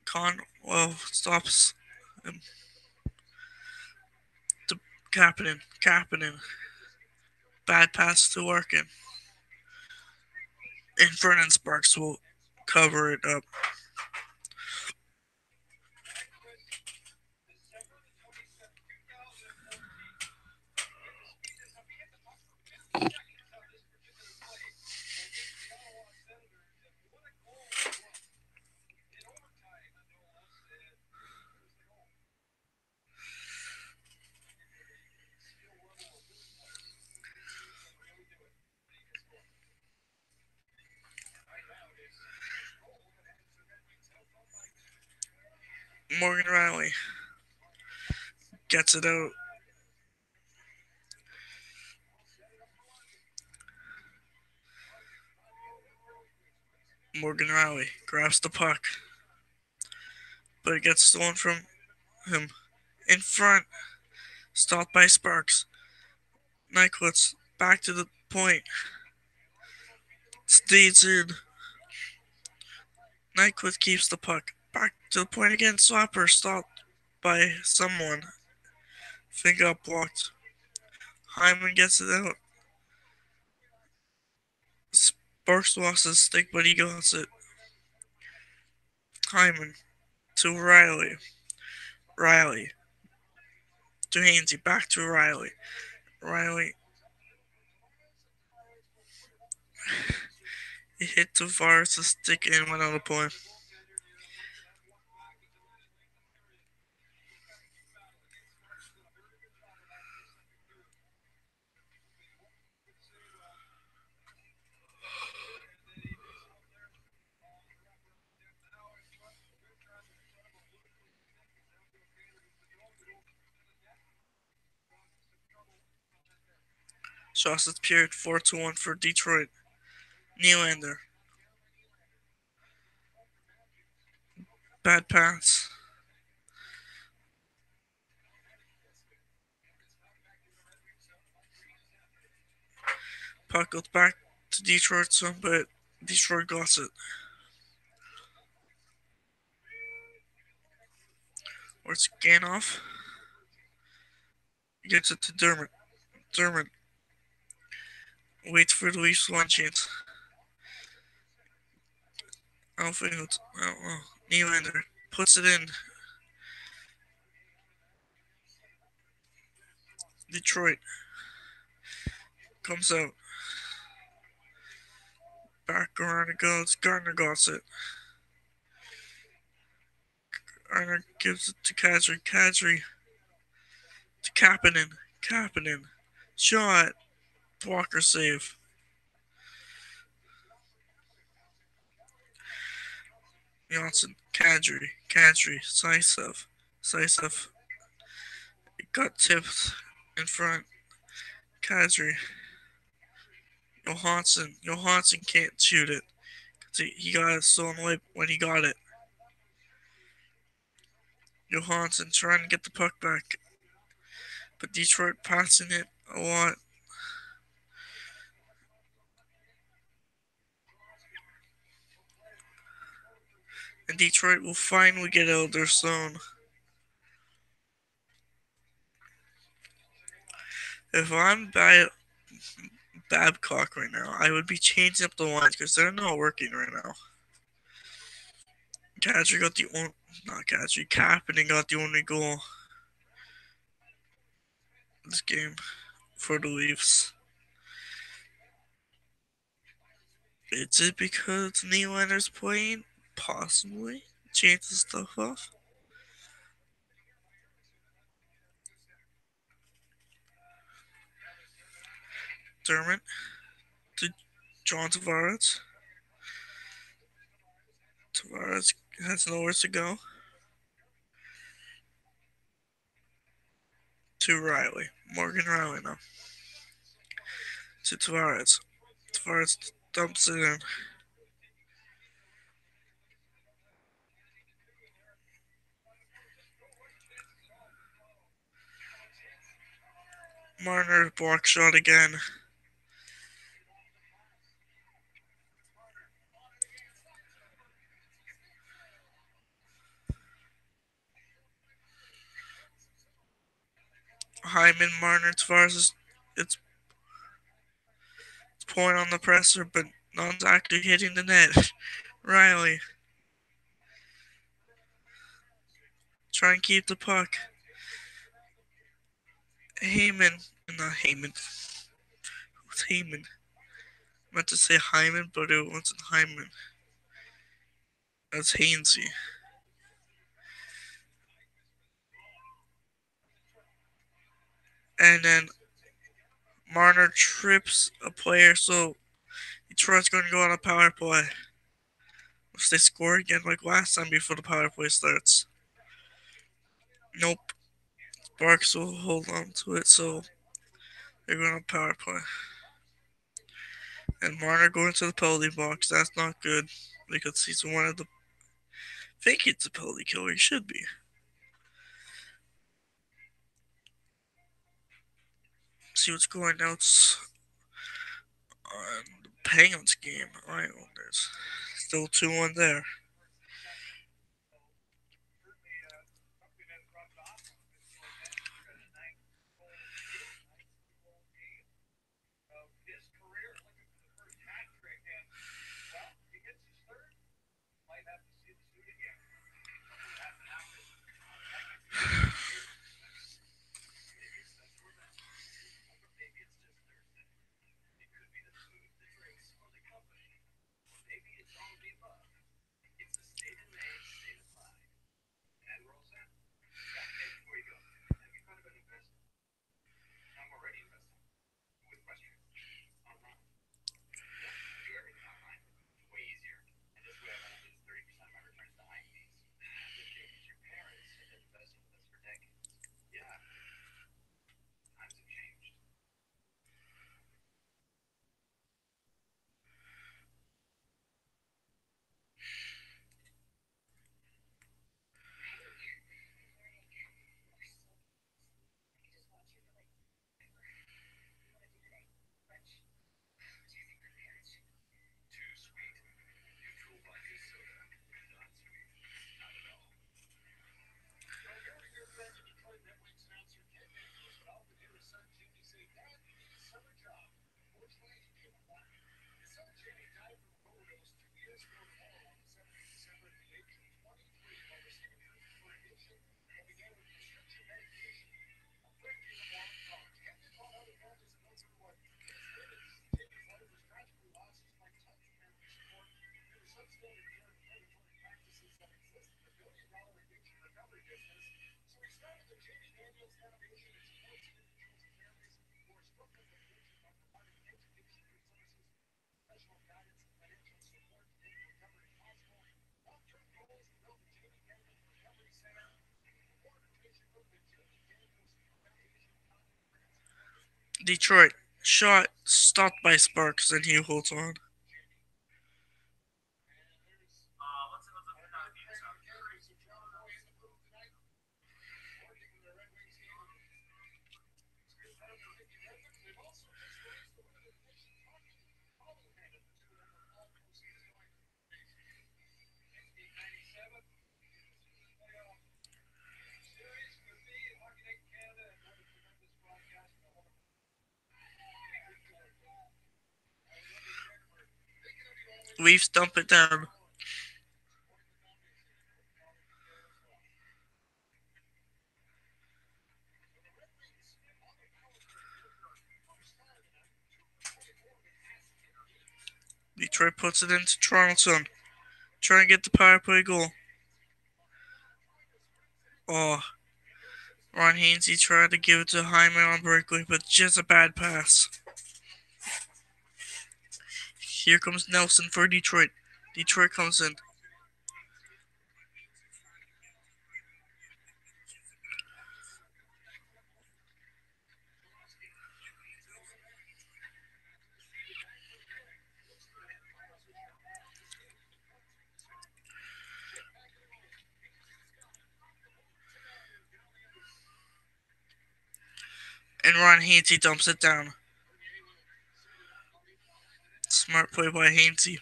Conwell stops him. To Kapanen. Bad pass to Larkin. And Vernon Sparks will cover it up. Morgan Riley gets it out. Morgan Riley grabs the puck, but it gets stolen from him. In front, stopped by Sparks. Nyquist back to the point. Stays in. Nyquist keeps the puck. Back to the point again. Swapper stopped by someone. Thing got blocked. Hyman gets it out. Sparks lost his stick, but he got it. Hyman to Riley. Riley to Hainsey. Back to Riley. Riley. He hit Tavares' stick and went out of play. Shots is period 4-1 for Detroit. Nylander. Bad pass. Puck goes back to Detroit some, but Detroit got it. Where's Ganoff? Gets it to Dermott. Dermott waits for the Leafs one chance. Outfield. Oh, Nylander puts it in. Detroit comes out. Back around it goes. Gardner got it. Gardner gives it to Kadri. Kadri to Kapanen. Kapanen. Shot. Walker save. Johnson. Kadri. Kadri. Zaitsev. Zaitsev. It got tipped in front. Kadri. Johansson. Johansson can't shoot it. He got it stolen away when he got it. Johansson trying to get the puck back. But Detroit passing it a lot. And Detroit will finally get out of their zone. If I'm Babcock right now, I would be changing up the lines because they're not working right now. Kadri got the only, not Kadri, Kapanen got the only goal this game for the Leafs. Is it because Nylander's playing? Possibly. Chances stuff off. Dermott to John Tavares. Tavares has nowhere to go. To Riley. Morgan Riley now. To Tavares. Tavares dumps it in. Marner block shot again. Hyman, Marner, Tavares it's pulling on the presser, but none's actually hitting the net. Riley. Try and keep the puck. Heyman. Not Heyman. Who's Heyman? I meant to say Hyman, but it wasn't Hyman. That's Hainsey. And then Marner trips a player, so Detroit's going to go on a power play. If they score again like last time before the power play starts. Nope. Sparks will hold on to it, so they're going to power play. And Marner going to the penalty box. That's not good because he's one of the. I think it's a penalty kill. He should be. See what's going now. It's on the Penguins game. Islanders. Still 2-1 there. Detroit. Shot stopped by Sparks and he holds on. Leafs dump it down. Detroit puts it into Toronto. Try and get the power play goal. Oh, Ron Hainsey tried to give it to Hyman on breakaway, but just a bad pass. Here comes Nelson for Detroit. Detroit comes in. And Ron Hainsey dumps it down. Smart play by Hainsey.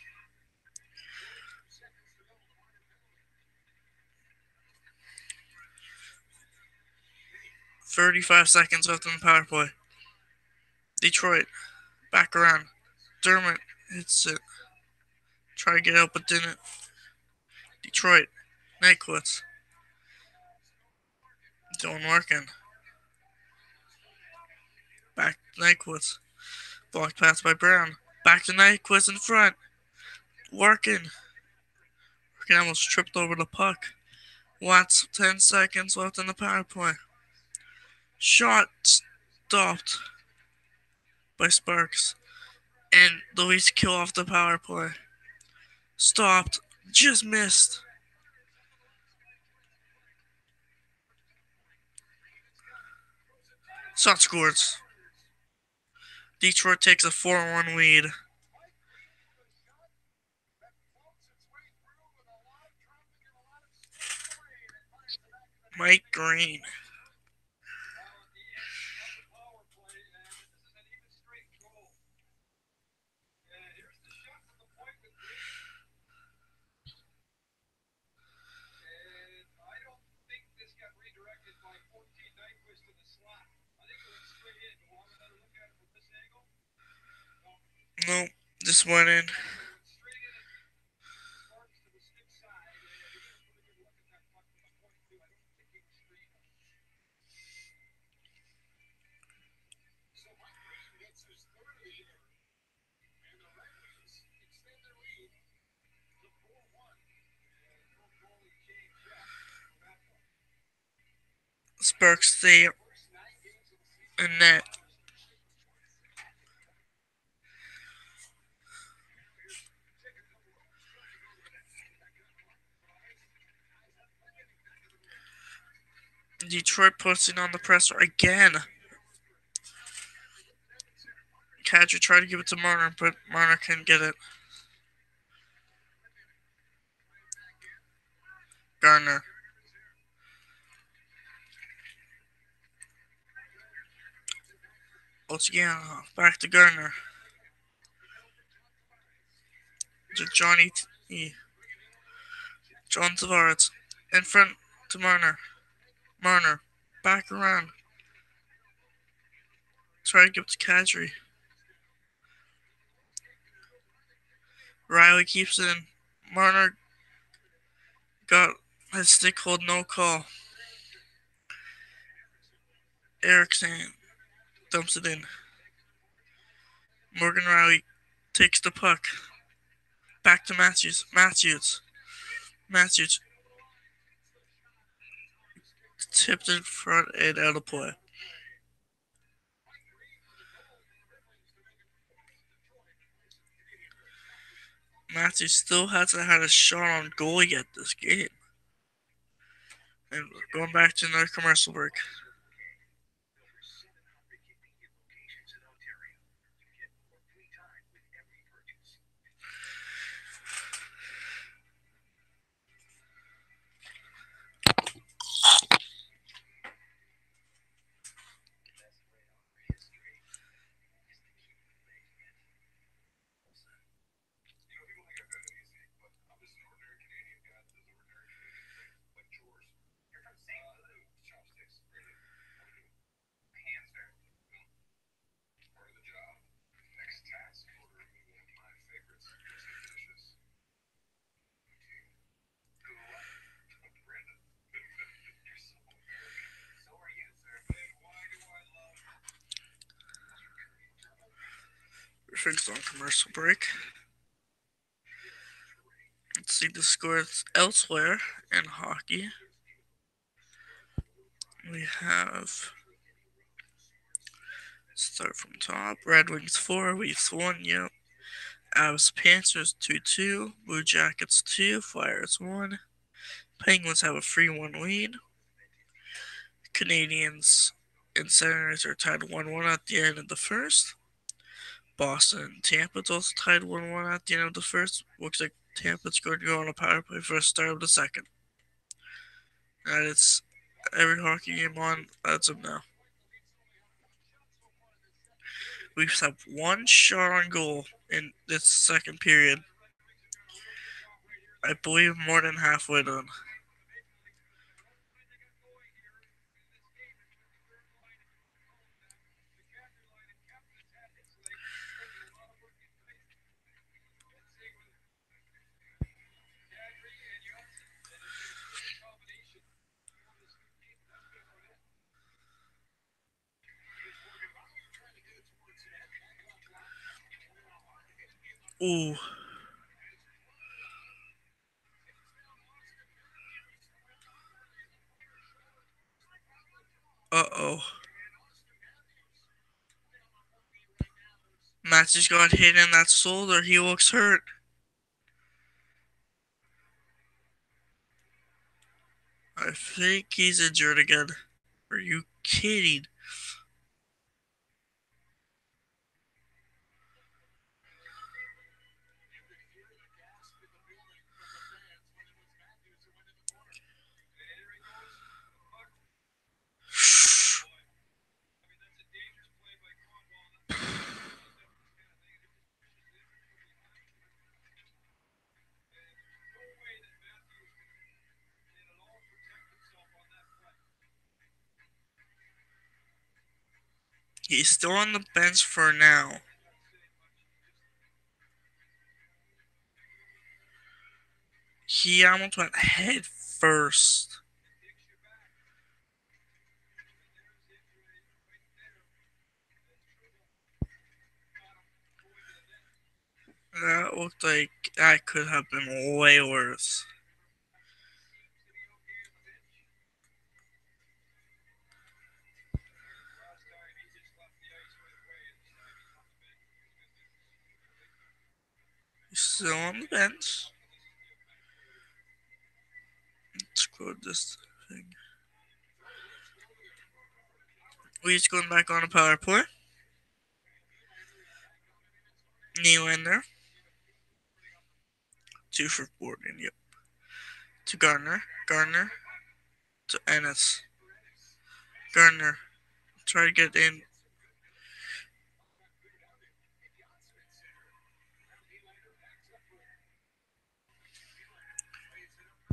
"35 seconds left on the power play. Detroit, back around. Dermott hits it. Try to get out, but didn't. Detroit, Nyquist. Dylan Larkin. Back to Nyquist. Blocked pass by Brown. Back to Nyquist in front. Larkin. Larkin almost tripped over the puck. Watts, 10 seconds left in the power play. Shot stopped by Sparks. And the Leafs kill off the power play. Stopped. Just missed. Shot scores. Detroit takes a 4-1 lead. Mike Green. Nope, just went in. Sparks stay in net. Detroit pushing on the presser again. Kadri tried to give it to Marner, but Marner couldn't get it. Garner. Oceano. Back to Garner. To Johnny T. John Tavares. In front to Marner. Marner. Back around. Try to give it to Kadri. Riley keeps it in. Marner got his stick hold, no call. Erickson dumps it in. Morgan Riley takes the puck. Back to Matthews. Matthews tipped in front and out of play. Matthews still hasn't had a shot on goal yet this game. And we're going back to another commercial break. Fixed on commercial break. Let's see the scores elsewhere in hockey. We have, start from top, Red Wings 4, Leafs 1, yep. Avs Panthers 2-2, Blue Jackets 2, Flyers 1. Penguins have a 3-1 lead. Canadians and Senators are tied 1-1 at the end of the first. Boston and Tampa's also tied 1-1 at the end of the first. Looks like Tampa's going to go on a power play for the start of the second. That is every hockey game on as of now. Leafs have one shot on goal in this second period. I believe more than halfway done. Ooh. Uh-oh. Matthews got hit in that shoulder. He looks hurt. I think he's injured again. Are you kidding? He's still on the bench for now. He almost went head first. That looked like that could have been way worse. He's still on the bench. Let's go this thing. We's going back on a power play. Nylander. 2 for Borden, yep. To Gardner. Gardner. To Ennis. Gardner. Try to get in.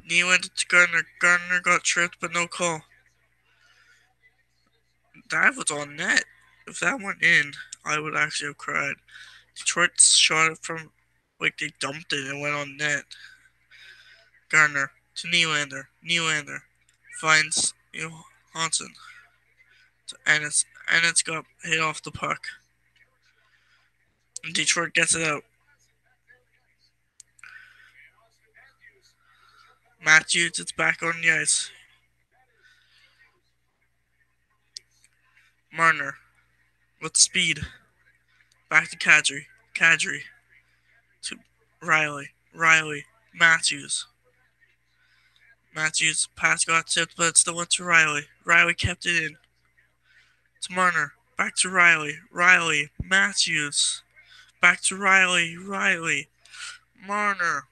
Nylander to Gardner. Gardner got tripped, but no call. That was on net. If that went in, I would actually have cried. Detroit shot it from, like, they dumped it and went on net. Gardner to Nylander. Nylander finds Johansson to Ennis. Ennis got hit off the puck. And Detroit gets it out. Matthews, it's back on the ice. Marner with speed. Back to Kadri. Kadri to Riley. Riley. Matthews. Matthews pass got tipped, but it still went to Riley. Riley kept it in. To Marner. Back to Riley. Riley. Matthews. Back to Riley. Riley. Marner.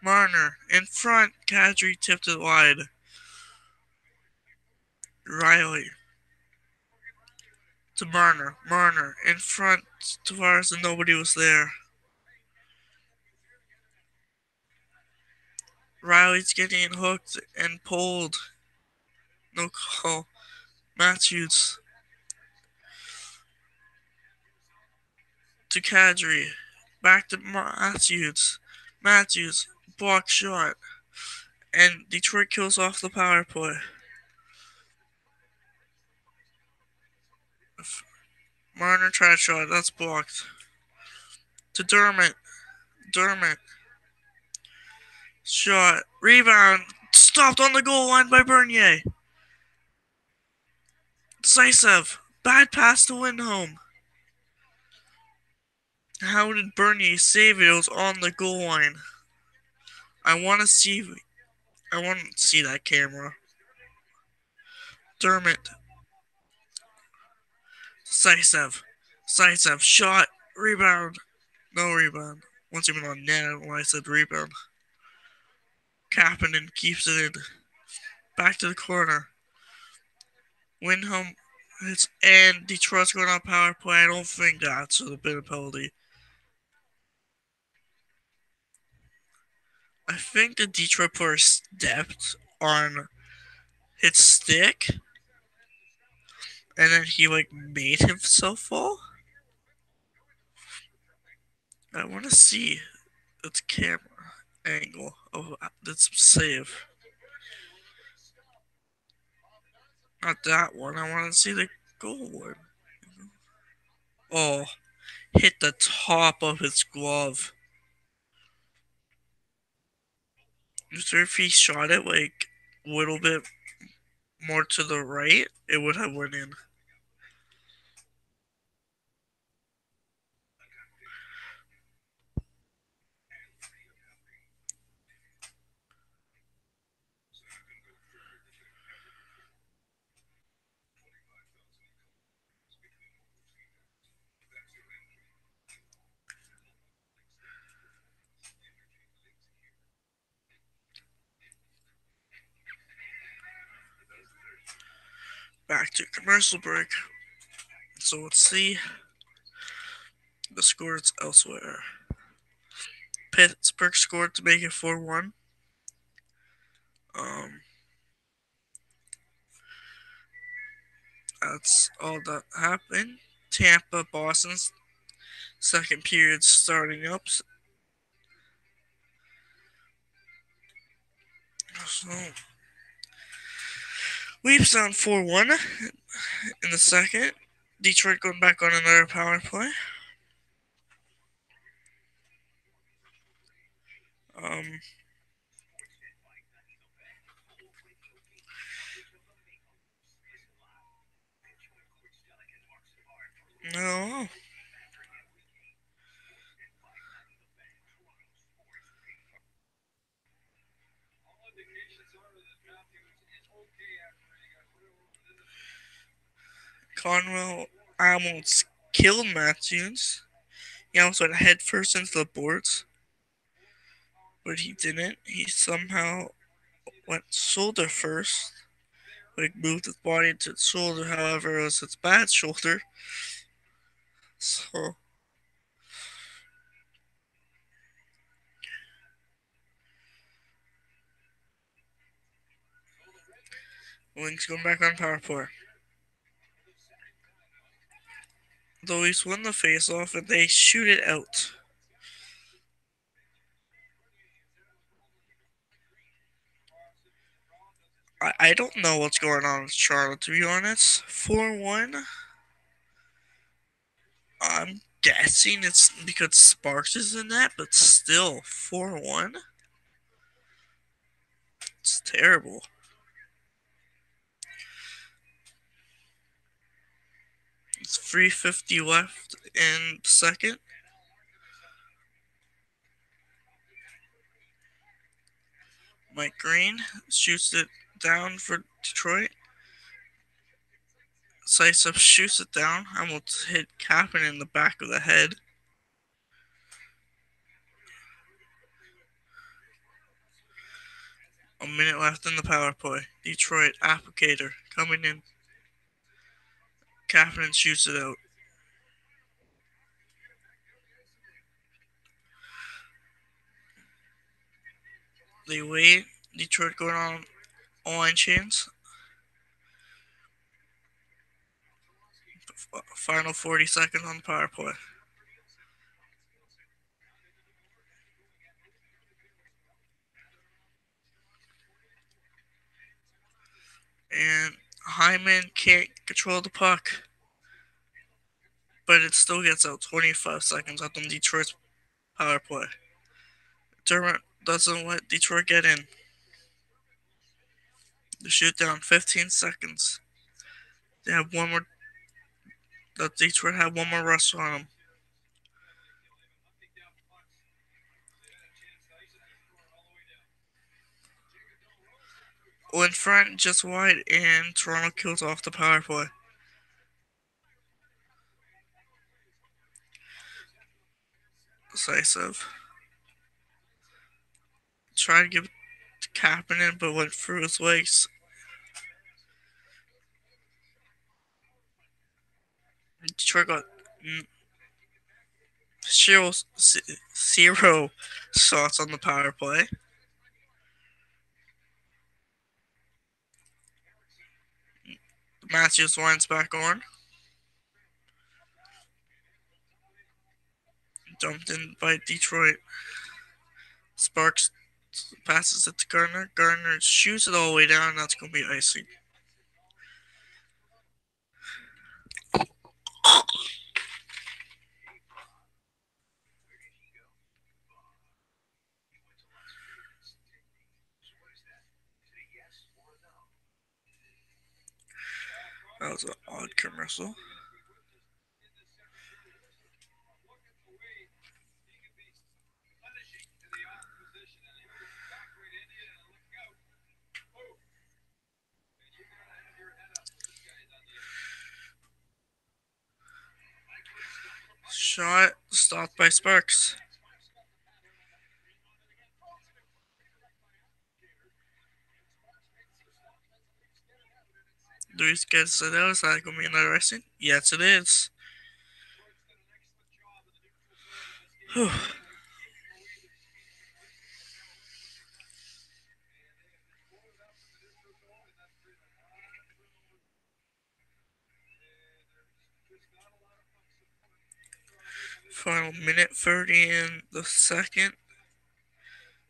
Marner. In front. Kadri tipped it wide. Riley. To Marner. Marner. In front. Tavares and nobody was there. Riley's getting hooked and pulled. No call. Matthews. To Kadri. Back to Matthews. Matthews. Block shot. And Detroit kills off the power play. Marner tried shot. That's blocked. To Dermott. Dermott. Shot. Rebound. Stopped on the goal line by Bernier. Zaitsev. Bad pass to Lindholm. How did Bernier save it? It was on the goal line. I want to see that camera. Dermott. Zaitsev. Zaitsev. Shot. Rebound. No rebound. Once even on net, I don't know why I said rebound. Kapanen keeps it in. Back to the corner. Lindholm hits, and Detroit's going on power play. I don't think that should have been a penalty. I think the Detroit player stepped on his stick, and then he made himself fall. I want to see its camera angle of this save. Not that one. I want to see the goal one. Oh, hit the top of his glove. If he shot it a little bit more to the right, it would have went in. Back to commercial break. So let's see the scores elsewhere. Pittsburgh scored to make it 4-1. That's all that happened. Tampa, Boston's second period starting up. So Leafs down 4-1 in the second. Detroit going back on another power play. Um, no. Conwell almost killed Matthews. He almost went head first into the boards, but he didn't. He somehow went shoulder first. Like moved his body to its shoulder, however, it was his bad shoulder. So Wings going back on power play. The Leafs win the face-off and they shoot it out. I don't know what's going on with Charlotte, to be honest. 4-1. I'm guessing it's because Sparks is in that, but still, 4-1? It's terrible. It's 3:50 left in second. Mike Green shoots it down for Detroit. Zaitsev shoots it down. Almost hit Kapanen in the back of the head. A minute left in the power play. Detroit applicator coming in. Kapanen shoots it out. They wait. Detroit going on line chance. Final 40 seconds on the power play. And Hyman can't control the puck. But it still gets out 25 seconds left on Detroit's power play. Dermott doesn't let Detroit get in. The shoot down 15 seconds. They have one more. The Detroit have one more rush on them. In front, just wide, and Toronto kills off the power play. Decisive. Tried to give it to Kapanen, but went through his legs. Detroit got zero, zero shots on the power play. Matthews winds back on. Dumped in by Detroit. Sparks passes it to Gardner. Gardner shoots it all the way down. That's going to be icing. That was an odd commercial. Shot stopped by Sparks. Luis gets it out. Is that going to be another icing? Yes, it is. Whew. Final minute 30 in the second.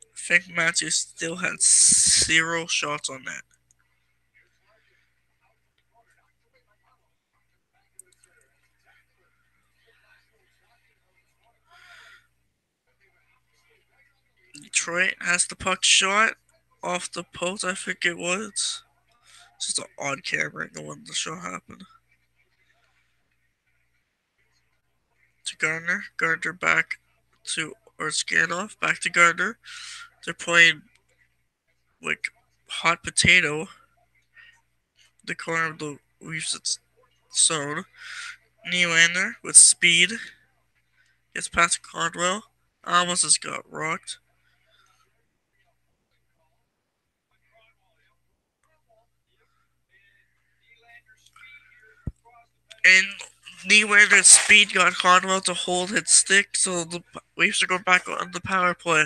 I think Matthews still had 0 shots on net. Detroit has the puck shot off the post, I think it was. It's just an odd camera angle when the shot happened. To Gardner. Gardner back to Orskanov. Back to Gardner. They're playing like hot potato. The corner of the Leafs zone. Nylander with speed. Gets past Cardwell. Almost has got rocked. And Nylander's speed got Cardwell to hold his stick, so the Leafs are going back on the power play.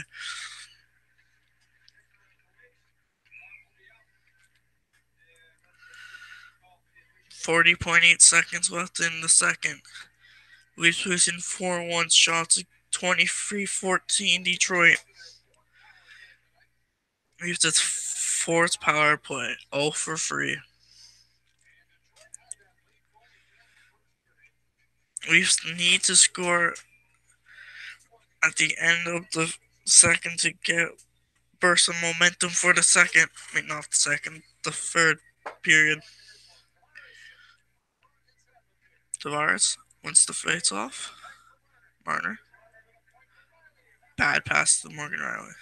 40.8 seconds left in the second. Leafs losing 4-1 shots, 23-14 Detroit. Leafs' fourth power play, 0 for 3. Leafs need to score at the end of the second to get burst some momentum for the second. I mean, not the second, the third period. Tavares wins the face off. Marner. Bad pass to Morgan Riley.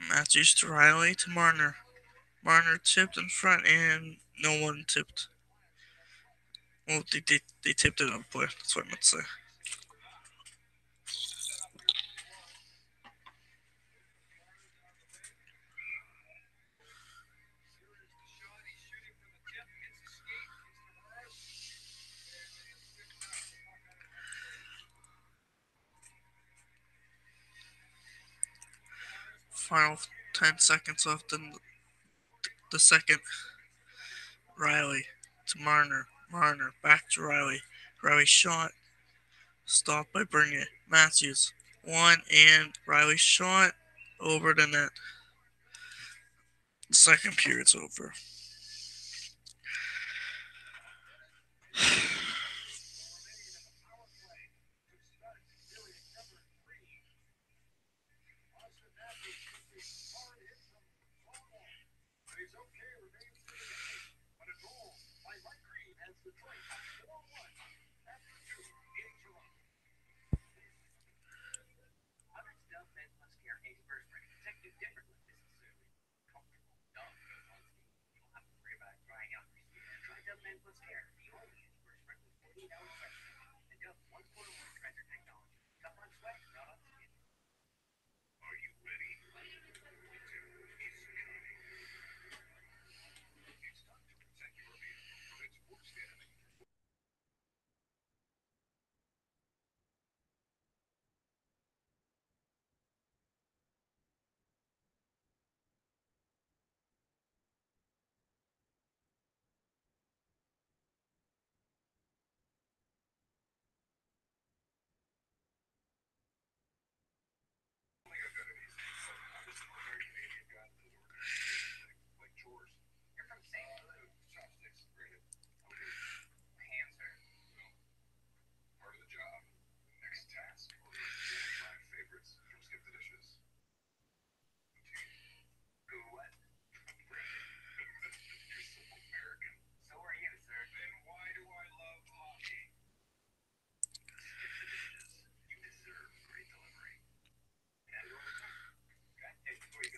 Matthews to Riley to Marner. Marner tipped in front and no one tipped. Well, they tipped it on play. That's what I meant to say. Final 10 seconds left in the second. Riley to Marner. Marner back to Riley. Riley shot. Stopped by Bernier. Matthews. One and Riley shot over the net. The second period's over.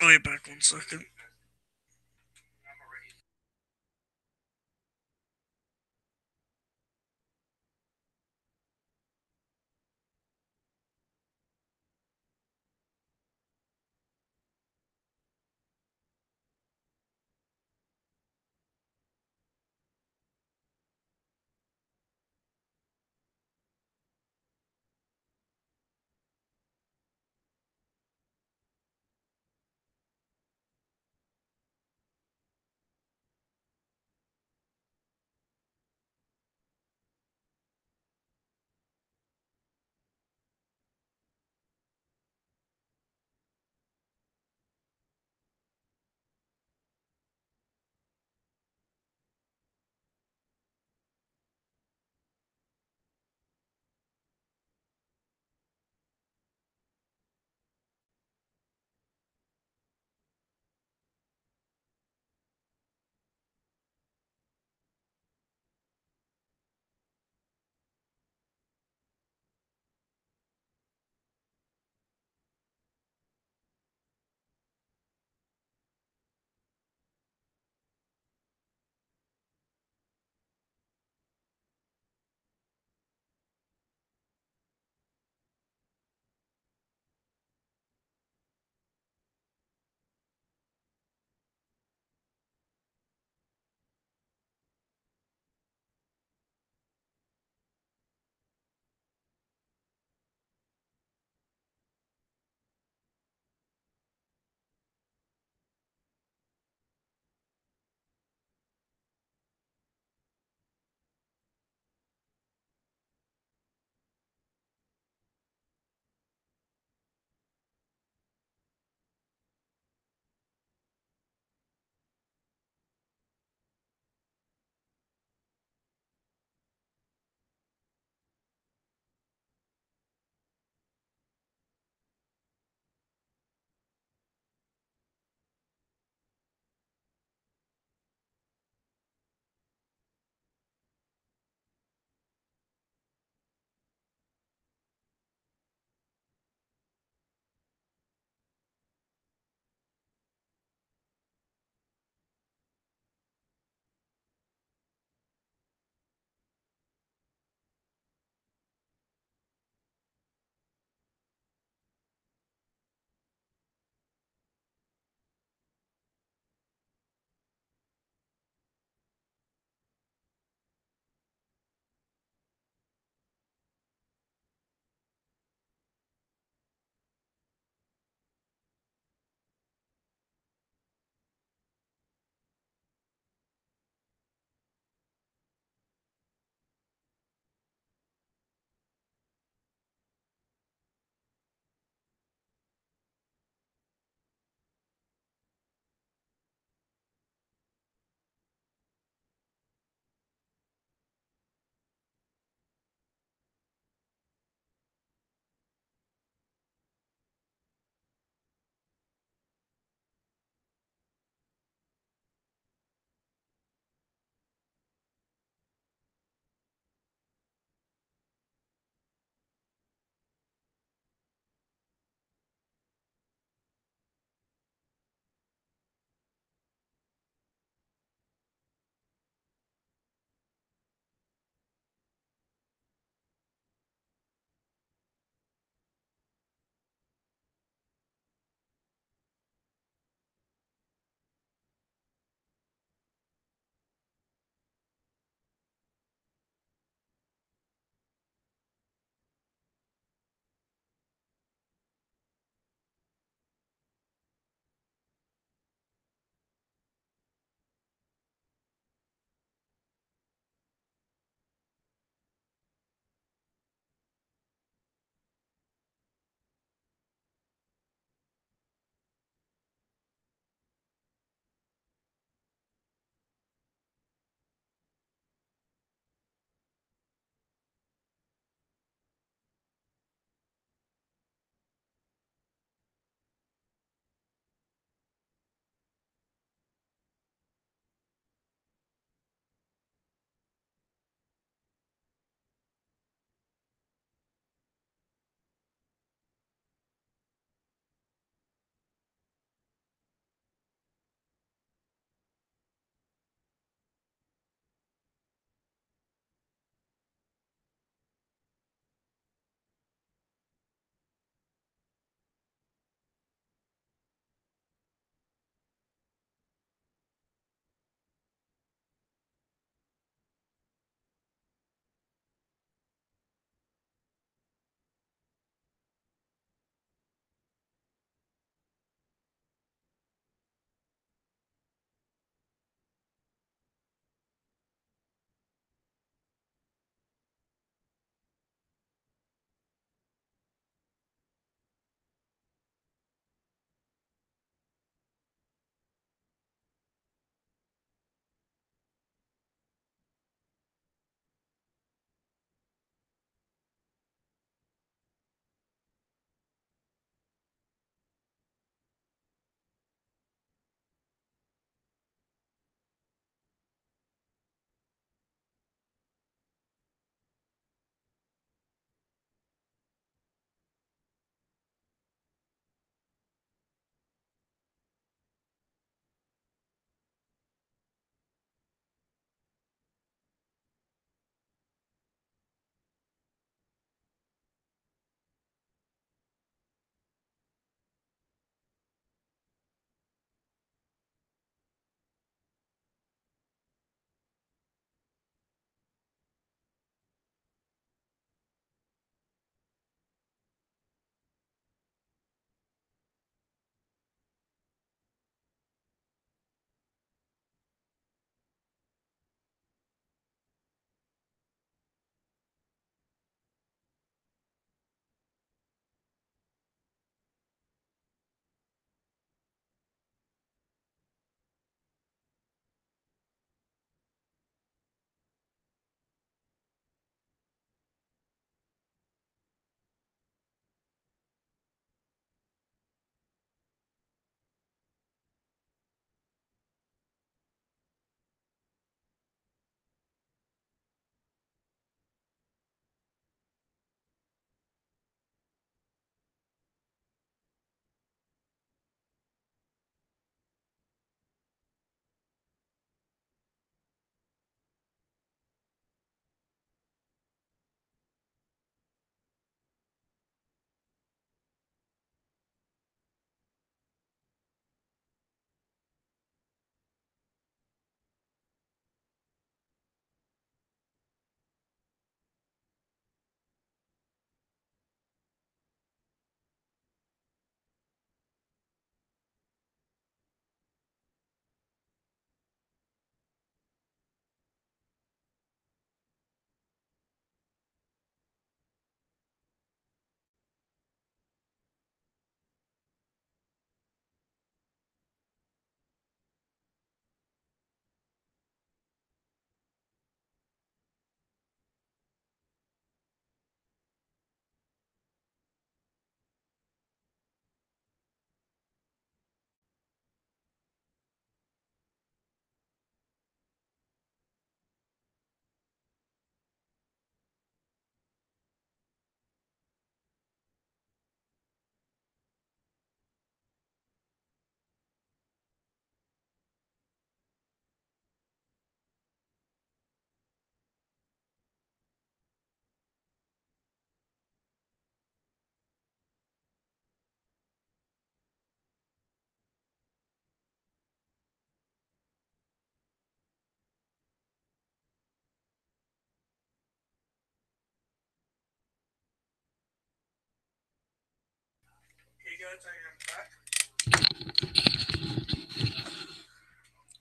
Wait back 1 second.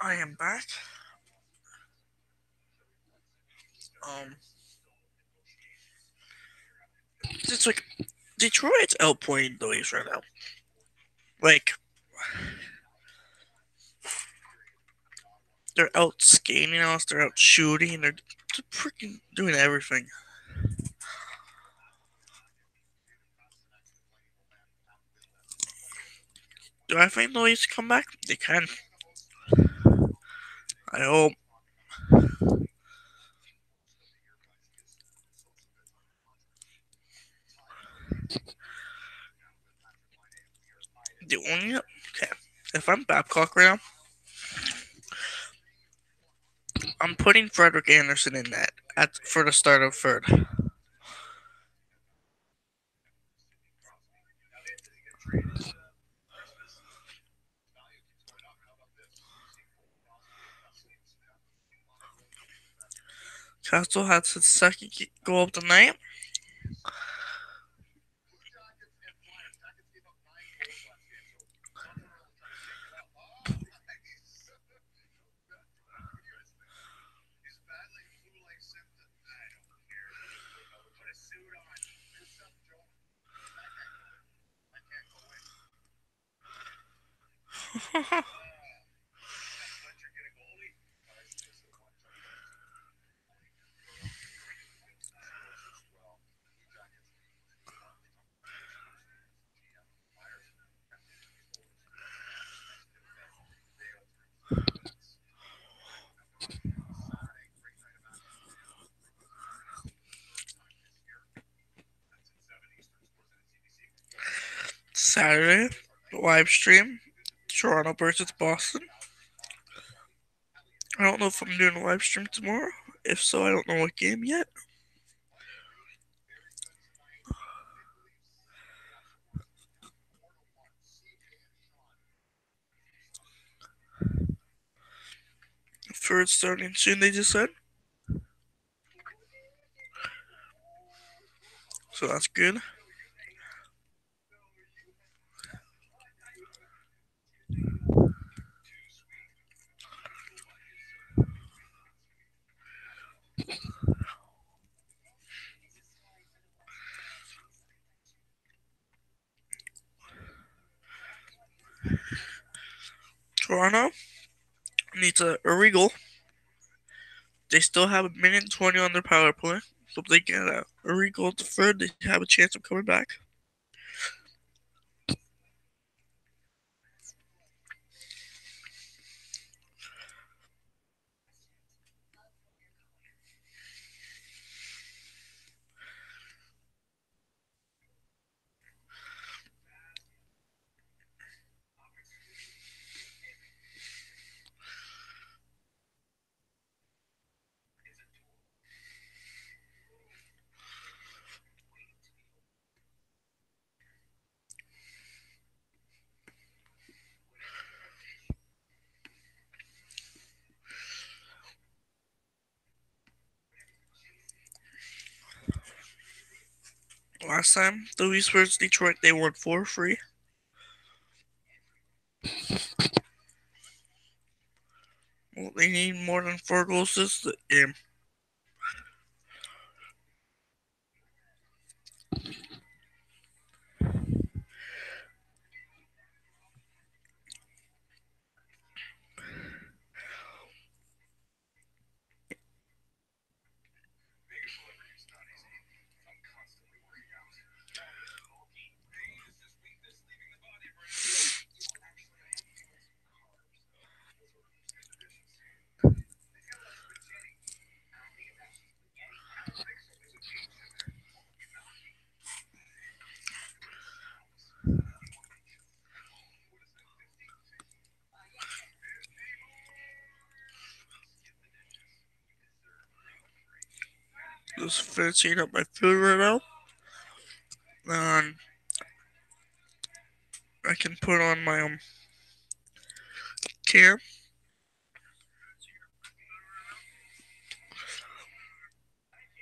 I am back. Um, it's like Detroit's outplaying the Leafs right now. Like they're out skating us, they're out shooting, they're freaking doing everything. Do I think the Leafs come back? They can. I hope. The only okay. If I'm Babcock right now, I'm putting Frederick Anderson in net for the start of third. Castle has his second goal of the night. Saturday, live stream, Toronto versus Boston. I don't know if I'm doing a live stream tomorrow. If so, I don't know what game yet. Third starting soon, they just said. So that's good. Toronto needs a Regal. They still have a minute and 20 on their power play. So if they get a Regal at the third, they have a chance of coming back. Last time, the Leafs versus Detroit, they won 4-3. Well, they need more than 4 goals this game. Just finishing up my food right now. And I can put on my cam.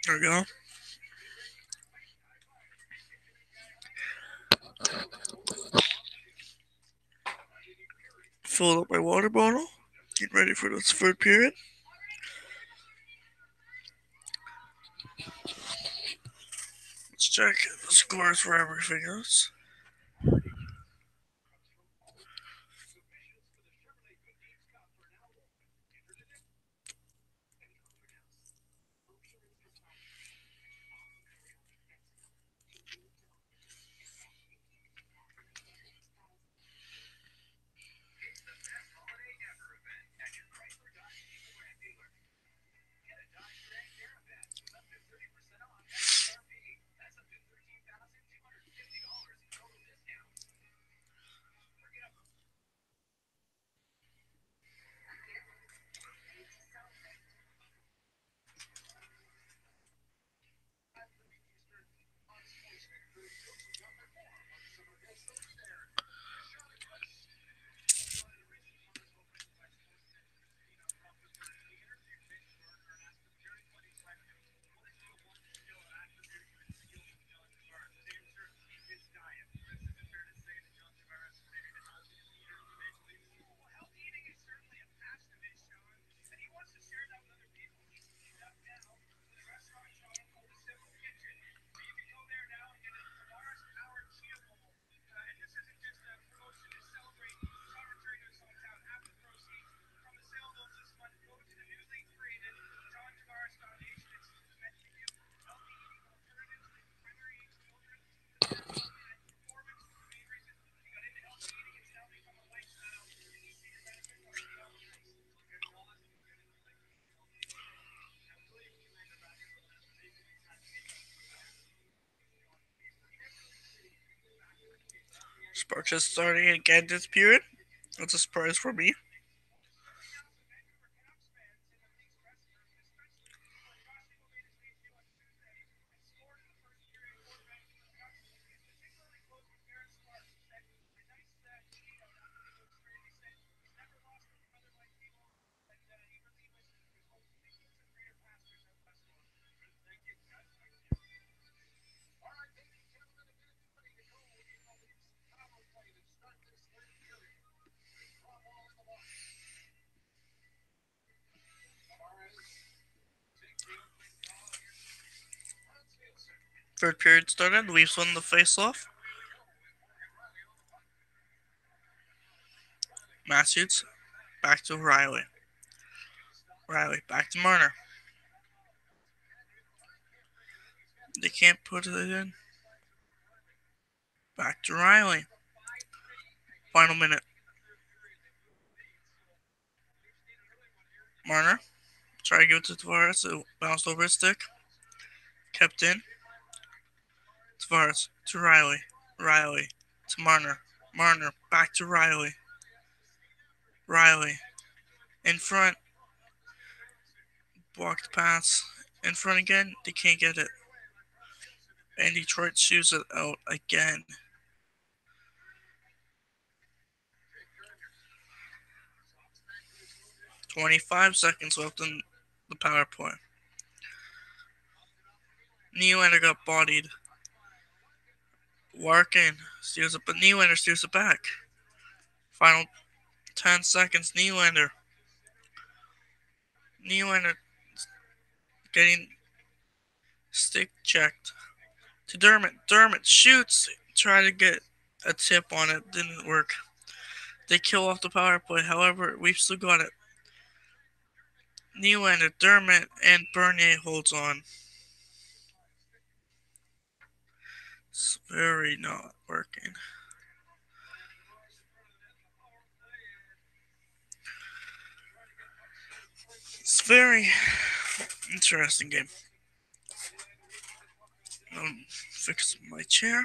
There we go. Fill up my water bottle. Get ready for this third period. Let's check the scores for everything else. Sparks is starting again this period. That's a surprise for me. Third period started. Leafs won the faceoff. Matthews back to Riley. Riley back to Marner. They can't put it in. Back to Riley. Final minute. Marner. Try to give it to Tavares. It bounced over his stick. Kept in. Tavares to Riley. Riley to Marner. Marner back to Riley. Riley in front. Blocked pass. In front again. They can't get it. And Detroit shoots it out again. .25 seconds left in the power play. Nylander got bodied. Larkin steals it, but Nylander steals it back. Final 10 seconds. Nylander getting stick checked to Dermott. Dermott shoots. Try to get a tip on it. Didn't work. They kill off the power play. However, we've still got it. Nylander, Dermott, and Bernier holds on. It's very not working. It's very interesting game. Fix my chair.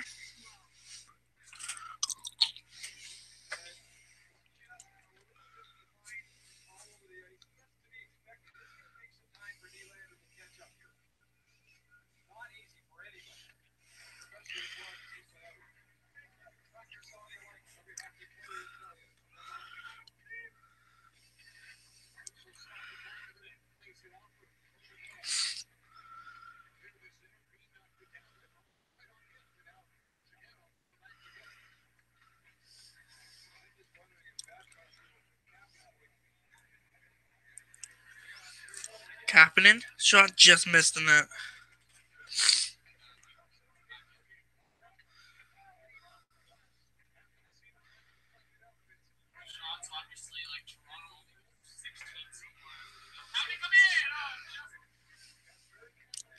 Kapanen shot just missed in that.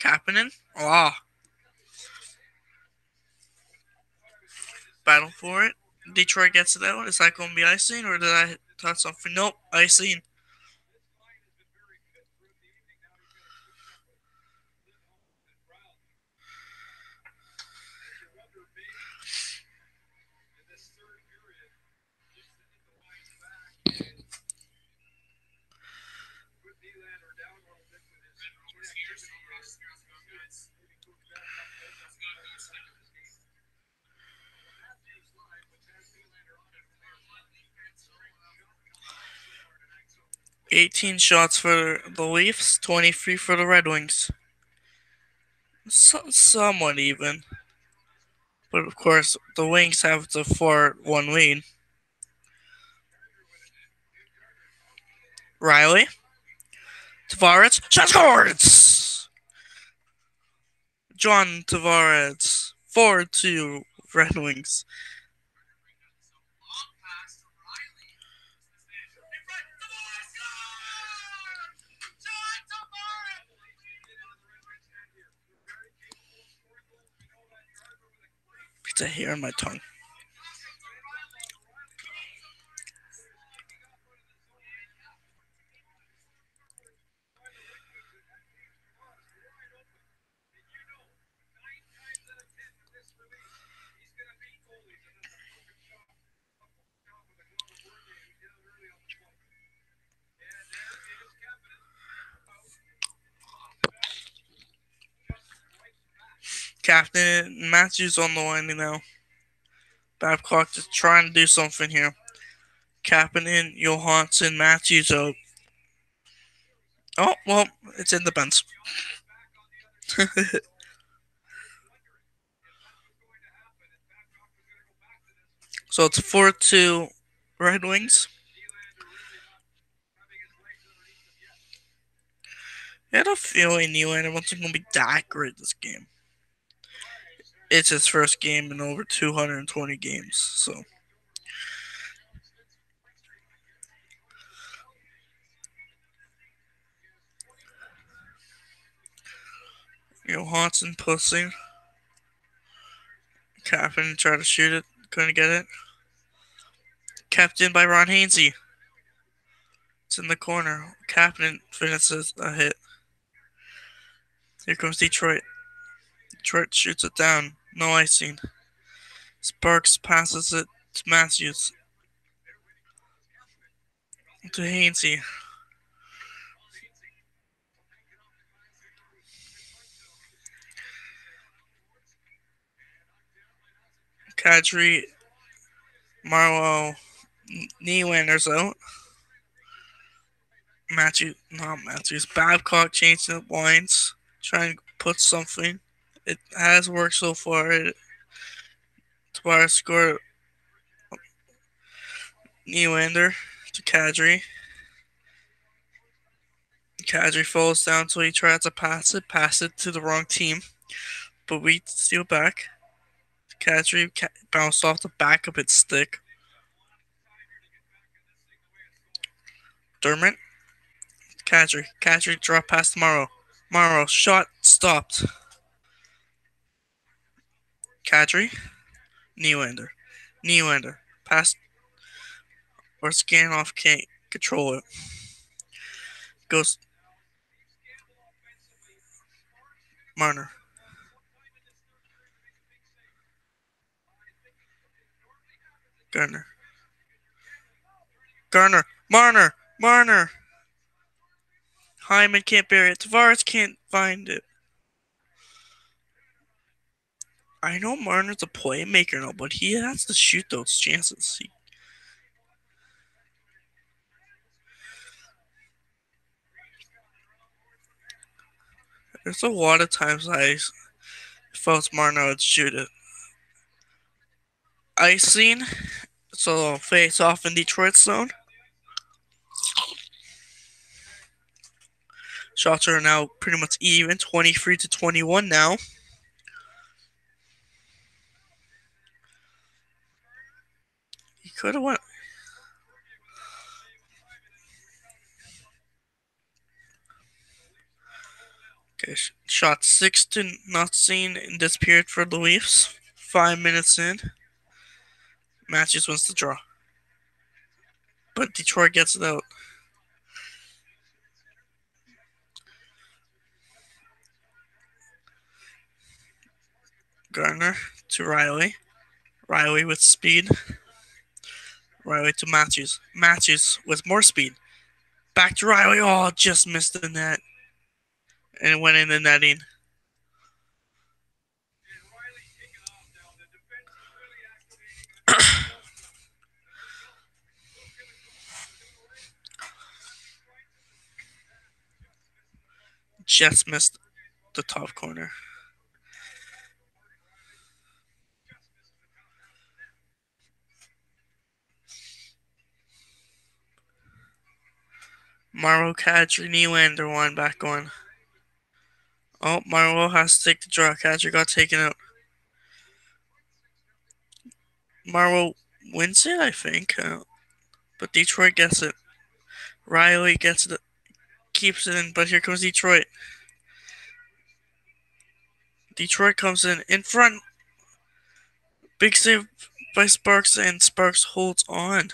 Kapanen. Oh. Battle for it. Detroit gets it out. Is that going to be icing or did I touch something? Nope, icing. $18 shots for the Leafs, 23 for the Red Wings. Somewhat even. But of course, the Wings have the 4-1 lead. Riley. Tavares. Shot scores! John Tavares. 4-2 Red Wings. It's a hair on my tongue. Captain Matthews on the line now. Babcock just trying to do something here. Kapanen, Johansson, Matthews out. Oh, well, it's in the bench. So it's 4-2 Red Wings. I had a feeling Nylander wasn't going to be that great this game. It's his first game in over 220 games, so. Johansson pushing. Kapanen tried to shoot it, couldn't get it. Kept in by Ron Hainsey. It's in the corner. Kapanen finishes a hit. Here comes Detroit. Detroit shoots it down. No icing. Sparks passes it to Matthews. To Hainsey. Kadri, Marlowe, Nylander's out. Matthews. Babcock changing the lines, trying to put something. It has worked so far. Tavares scored Nylander to Kadri. Kadri falls down, so he tries to pass it to the wrong team. But we steal back. Kadri bounced off the back of its stick. Dermott. Kadri drop past Morrow. Morrow shot stopped. Kadri. Nylander. Pass or scan off, can't control it. Goes Marner. Marner. Hyman can't bury it. Tavares can't find it. I know Marner's a playmaker now, but he has to shoot those chances. There's a lot of times I felt Marner would shoot it. Icing, so face off in Detroit zone. Shots are now pretty much even, 23-21 now. He could have went. Okay, shot 6-0 in this period for the Leafs. 5 minutes in. Matthews wins the draw. But Detroit gets it out. Gardner to Riley. Riley with speed. Riley to Matthews. Matthews with more speed. Back to Riley. Oh, just missed the net. And it went in the netting. Just missed the top corner. Marlowe, Kadri, Nylander one back on. Oh, Marlowe has to take the draw. Kadri got taken out. Marlowe wins it, I think. But Detroit gets it. Riley gets it, keeps it in, but here comes Detroit. Detroit comes in front. Big save by Sparks, and Sparks holds on.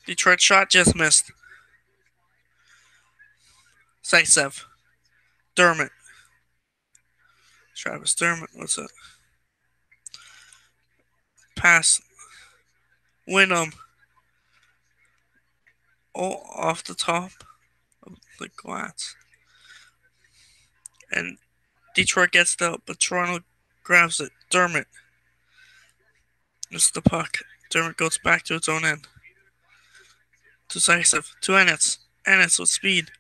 Detroit shot just missed. Zaitsev. Dermott. Travis Dermott. What's it? Pass. Wyndham. Oh, off the top of the glass. And Detroit gets it out, but Toronto grabs it. Dermott. Misses the puck. Dermott goes back to its own end. To Zaitsev. To Ennis. Ennis with speed.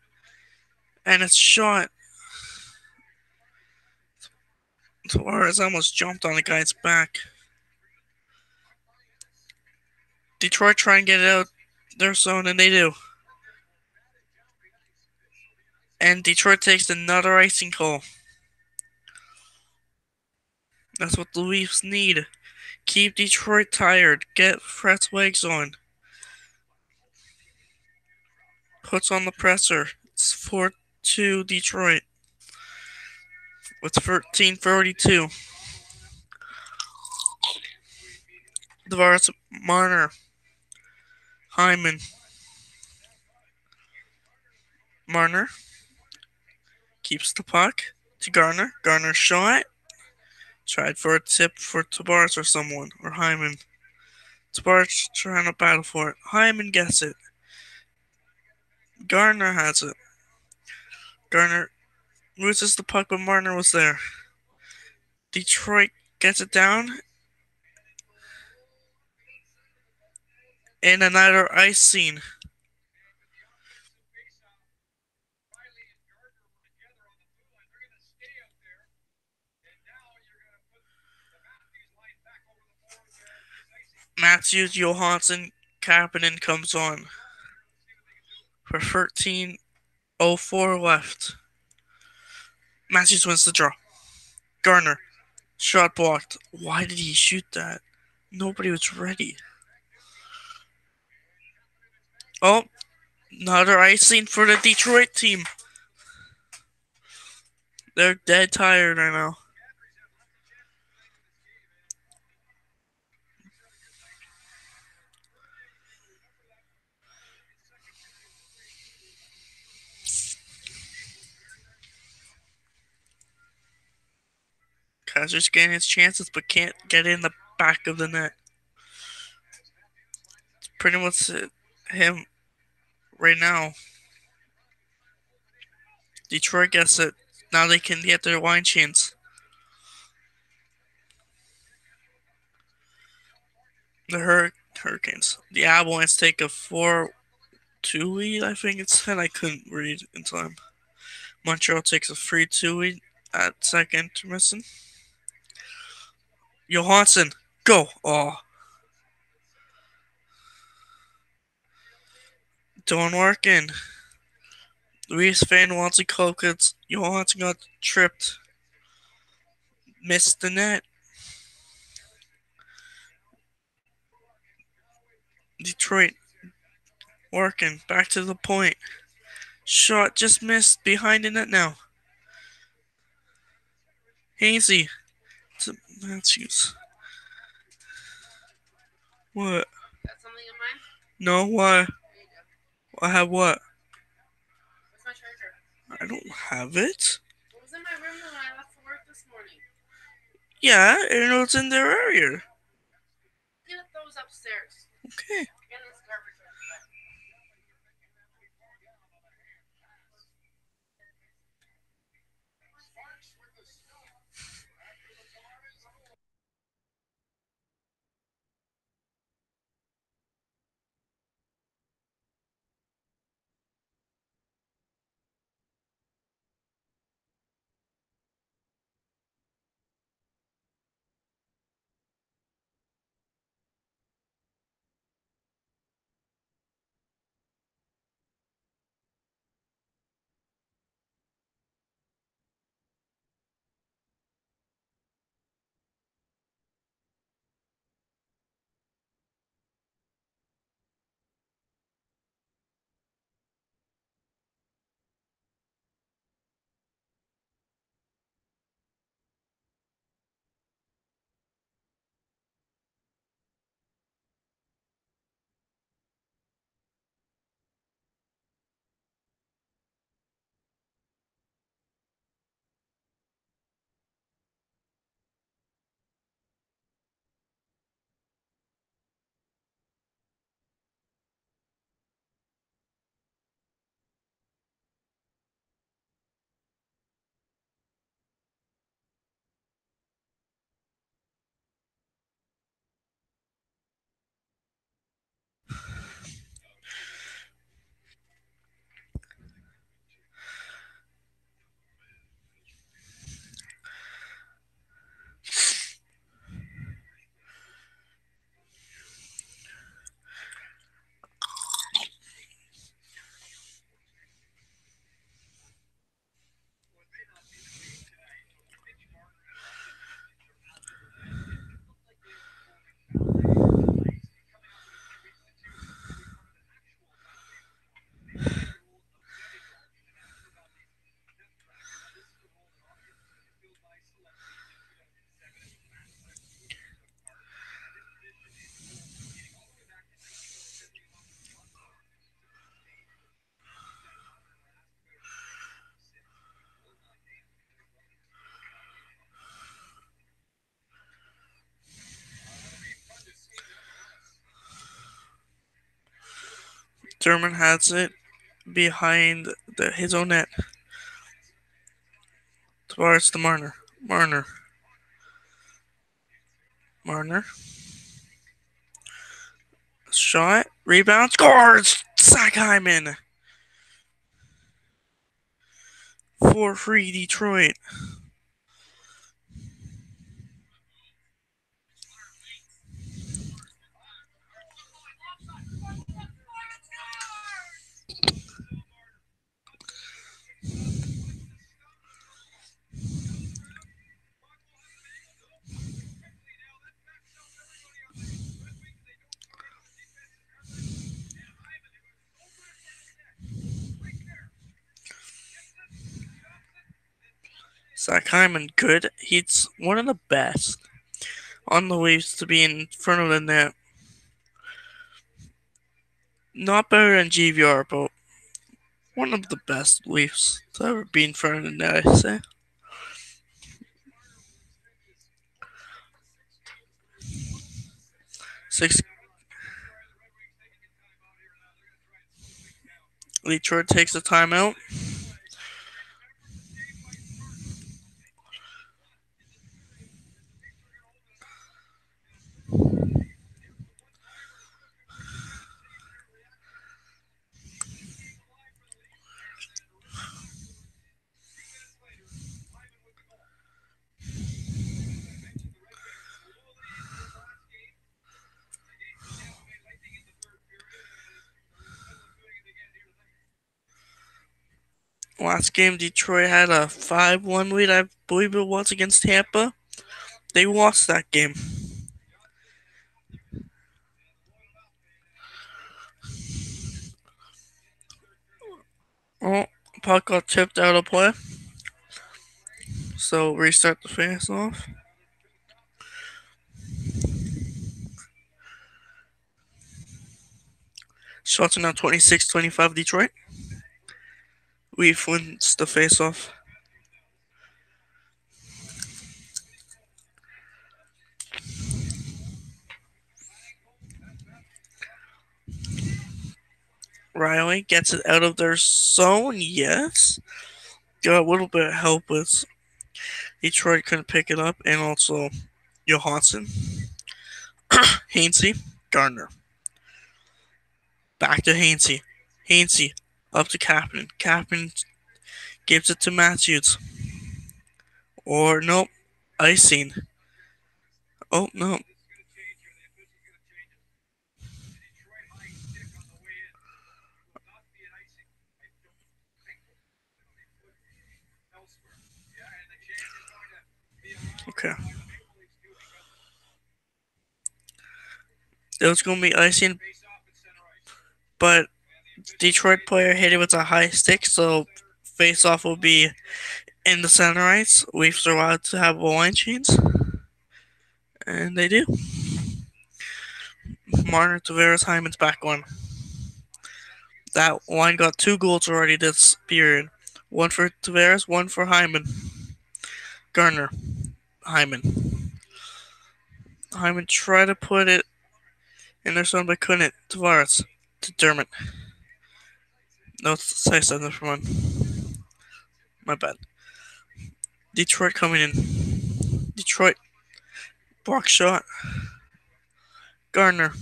Ennis shot. Tavares almost jumped on the guy's back. Detroit try and get it out their zone, and they do. And Detroit takes another icing call. That's what the Leafs need. Keep Detroit tired. Get Fred's legs on. Puts on the presser. It's 4-2 Detroit. With 13:42. Tavares, Marner. Hyman. Marner. Keeps the puck to Garner. Garner shot. Tried for a tip for Tavares or someone. Or Hyman. Tavares trying to battle for it. Hyman gets it. Garner has it. Garner loses the puck, but Marner was there. Detroit gets it down. And another ice scene. Matthews, Johansson, Kapanen comes on. For 13:04 left. Matthews wins the draw. Garner. Shot blocked. Why did he shoot that? Nobody was ready. Oh, another icing for the Detroit team. They're dead tired right now. Kaiser's getting his chances, but can't get in the back of the net. It's pretty much him right now. Detroit gets it. Now they can get their wine chance. The Hurricanes. The Avalanche take a 4-2 lead, I think it's said. I couldn't read in time. Montreal takes a 3-2 lead at second intermission. Johansson, go! Oh. Don't work in. Luis Van wants to coke it. Johansson got tripped. Missed the net. Detroit working. Back to the point. Shot just missed behind the net now. Hazy to Matthews. What? Got something in mind? No, why? I have what? Where's my charger? I don't have it. It was in my room when I left for work this morning. Yeah, and it was in there earlier. Get those upstairs. Okay. Get in this garbage can. Thurman has it behind his own net. Towards the Marner. Marner. Shot. Rebound. Scores! Zach Hyman. 4-3 Detroit. Zach Hyman, good. He's one of the best on the Leafs to be in front of the net. Not better than GVR, but one of the best Leafs to ever be in front of the net, I say. Six. Detroit takes a timeout. Last game, Detroit had a 5-1 lead, I believe it was, against Tampa. They lost that game. Oh, puck got tipped out of play. So restart the face-off. Shots are now 26-25 Detroit. Leaf wins the face-off. Riley gets it out of their zone, yes. Got a little bit of help with Detroit couldn't pick it up, and also Johansson, Hainsey, Gardner. Back to Hainsey. Hainsey up to Kapanen. Kapanen gives it to Matthews. Or nope, icing. Oh no. Okay. It was gonna be icing, but Detroit player hit it with a high stick, so face off will be in the center ice. Leafs are allowed to have a line change, and they do. Marner, Tavares, Hyman's back on. That line got 2 goals already this period. One for Tavares, one for Hyman. Gardner, Hyman. Hyman tried to put it in their zone, but couldn't. Tavares to Dermott. No, it's Sice, never mind. My bad. Detroit coming in. Detroit. Block shot. Gardner.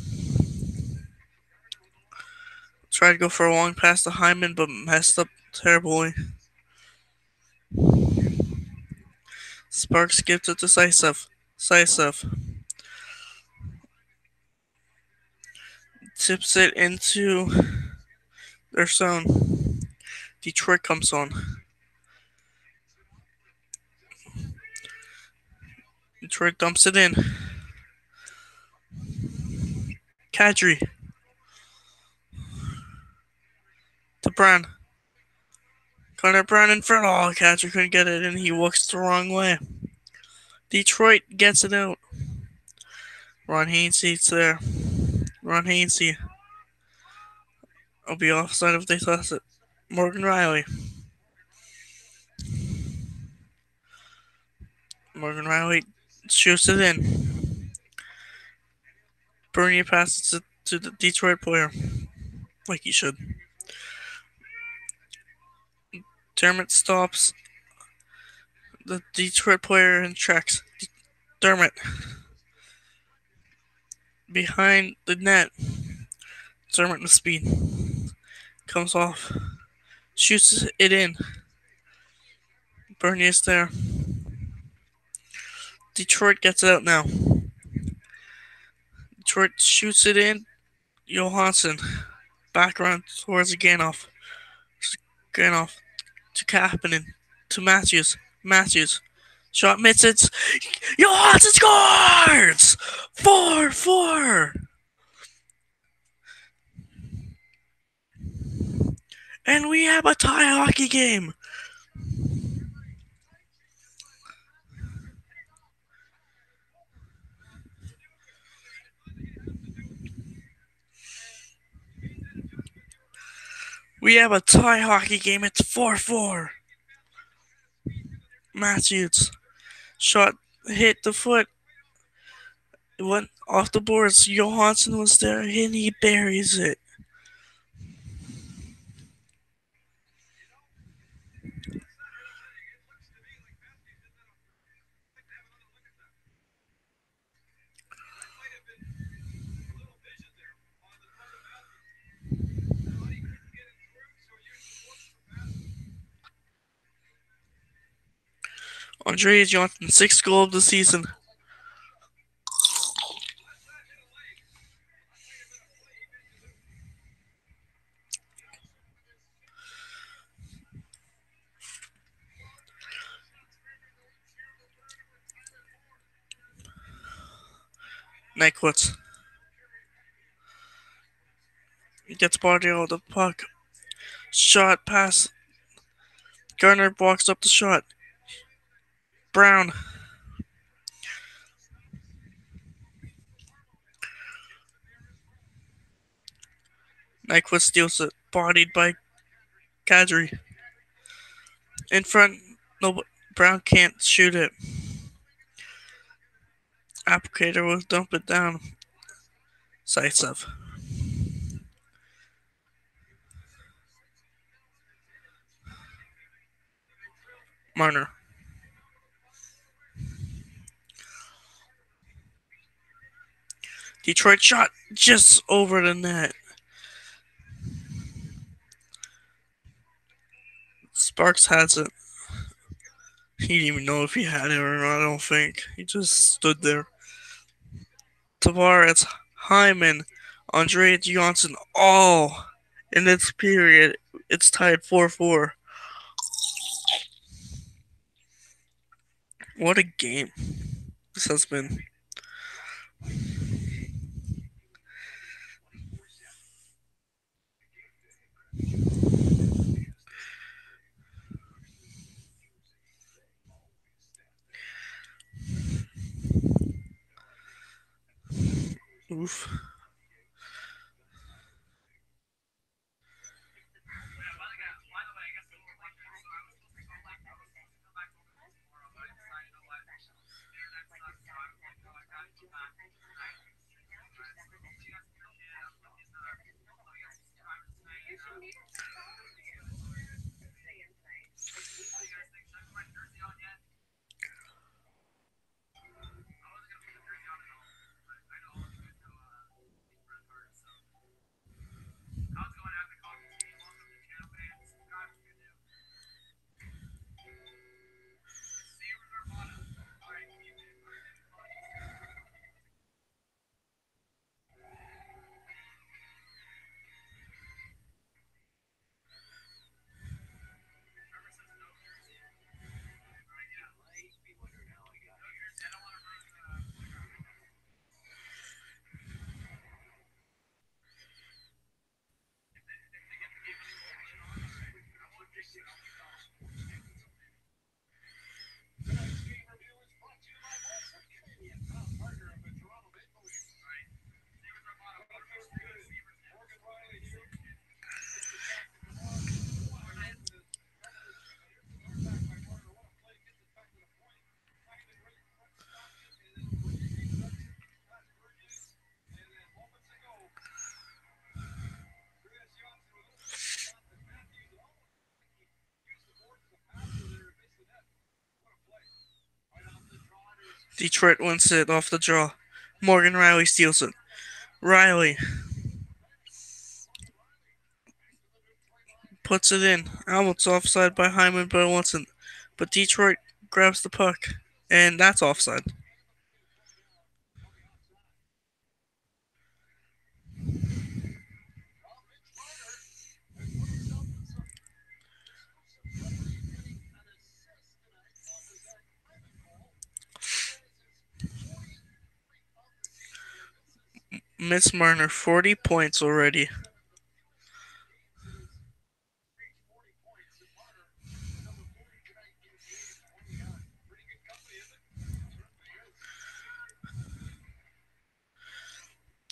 Tried to go for a long pass to Hyman, but messed up terribly. Sparks gives it to Sicev. Sicev tips it into their zone. Detroit comes on. Detroit dumps it in. Kadri. To Brown. Connor Brown in front. Oh, Kadri couldn't get it in. He walks the wrong way. Detroit gets it out. Ron Hainsey's there. Ron Hainsey. I'll be offside if they toss it. Morgan Riley. Morgan Riley shoots it in. Bernier passes it to the Detroit player. Like he should. Dermott stops the Detroit player and tracks. Dermott. Behind the net. Dermott with speed. Comes off. Shoots it in. Bernier's there. Detroit gets it out now. Detroit shoots it in. Johansson. Back around towards Ganoff. Ganoff to Kapanen. To Matthews. Matthews. Shot misses. Johansson scores! 4-4! And we have a tie hockey game. We have a tie hockey game. It's 4-4. Matthews. Shot hit the foot. It went off the boards. Johansson was there and he buries it. Andreas Johansson, 6th goal of the season. Nyquist gets body out of the puck. Shot pass. Gardner blocks up the shot. Brown. Nyquist steals it. Bodied by Kadri. In front. No, Brown can't shoot it. Applicator will dump it down. Zaitsev. Marner. Detroit shot just over the net. Sparks has it. He didn't even know if he had it or not, I don't think. He just stood there. Tavares, Hyman, Andre Johnson, all in this period. It's tied 4-4. What a game this has been. Oof. Detroit wins it off the draw. Morgan Riley steals it. Riley puts it in. Almost offside by Hyman, but it wasn't. But Detroit grabs the puck, and that's offside. Miss Marner, 40 points already.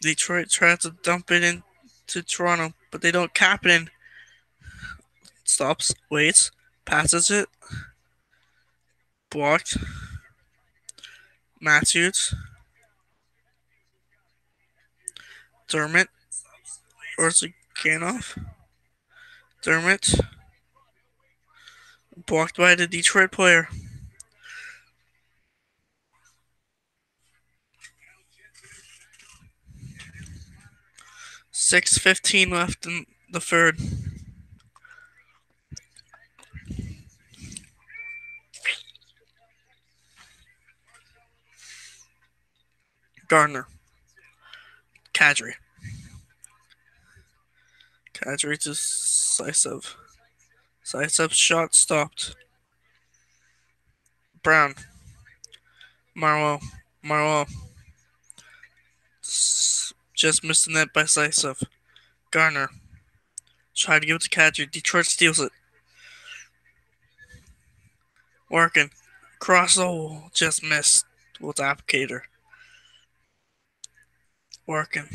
Detroit tries to dump it into Toronto, but they don't. Kapanen stops, waits, passes it, blocked. Matthews, Dermott, Orziganov, Dermott, blocked by the Detroit player. 6:15 left in the third. Gardner. Kadri. Kadri to Zaitsev. Zaitsev's shot stopped. Brown. Marlowe. Just missed the net by Sysov. Garner. Tried to give it to catcher. Detroit steals it. Working. Cross. Oh, just missed with applicator. Working.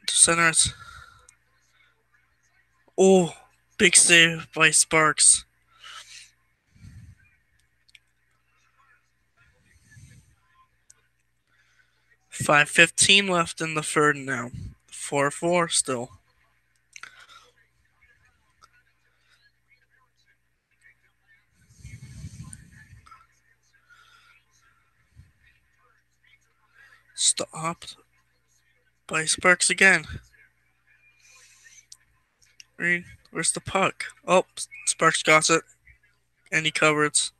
To centers. Oh, big save by Sparks. .5:15 left in the third now. 4-4 still. Stopped by Sparks again. Where's the puck? Oh, Sparks got it. And he covers.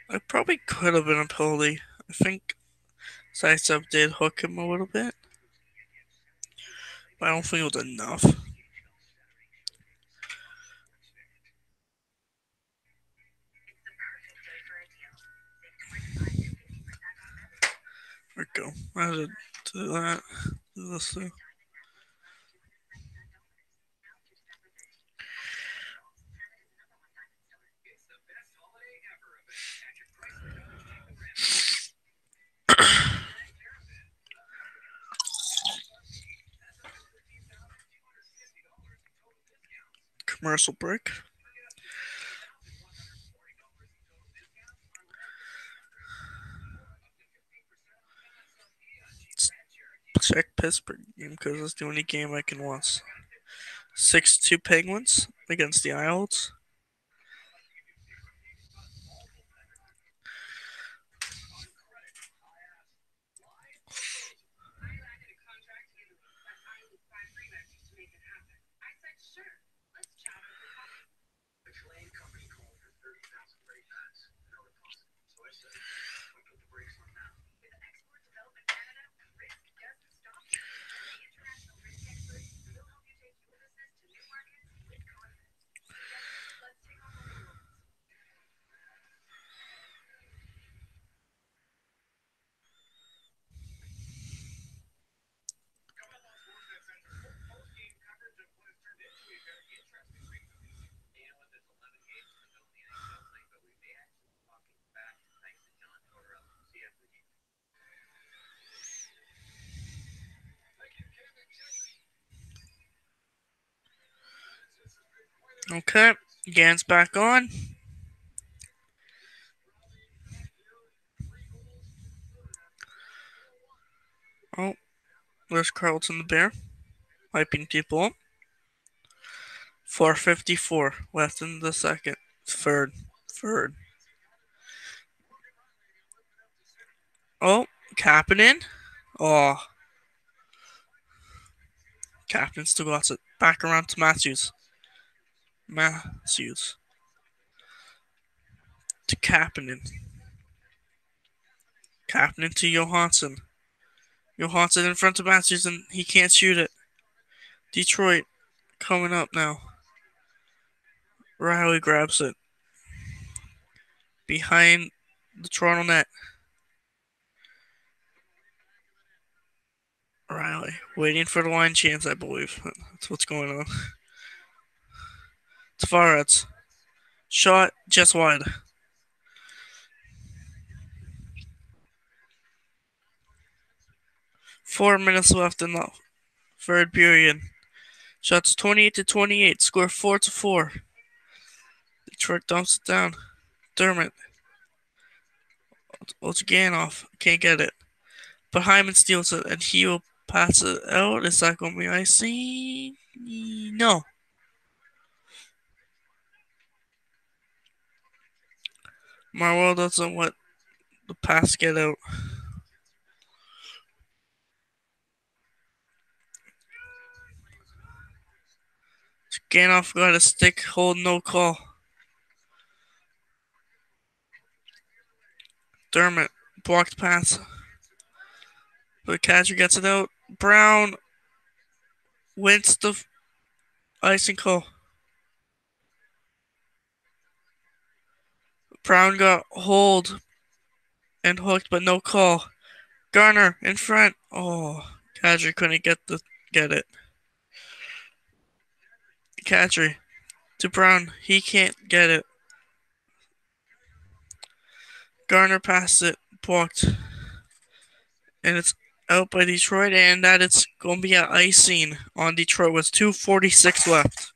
I probably could have been a penalty. I think Zaitsev did hook him a little bit. But I don't think it was enough. There we go. I had to do that. Do this too. Commercial break. Check Pittsburgh game because it's the only game I can watch. 6-2 Penguins against the Isles. Okay, Gans back on. Oh, there's Carlton the Bear. Wiping people up. 4:54 left in the second. Third. Oh, Kapanen. Oh. Kapanen still got it. Back around to Matthews. To Kapanen. Kapanen to Johansson. Johansson in front of Matthews and he can't shoot it. Detroit coming up now. Riley grabs it. Behind the Toronto net. Riley waiting for the line chance, I believe. That's what's going on. Tavares. Shot just wide. Four minutes left in the third period. Shots 28-28. Score 4-4. Detroit dumps it down. Dermott. Olzganov can't get it. But Hyman steals it and he will pass it out. Is that going to be icing? No. Marwell doesn't let the pass get out. Ganoff got a stick hold, no call. Dermott blocked pass. But catcher gets it out. Brown wins the Icing call. Brown got hold and hooked, but no call. Garner in front. Oh, Kadri couldn't get it. Kadri to Brown. He can't get it. Garner passed it, blocked, and it's out by Detroit, and that it's going to be an icing on Detroit with 2:46 left.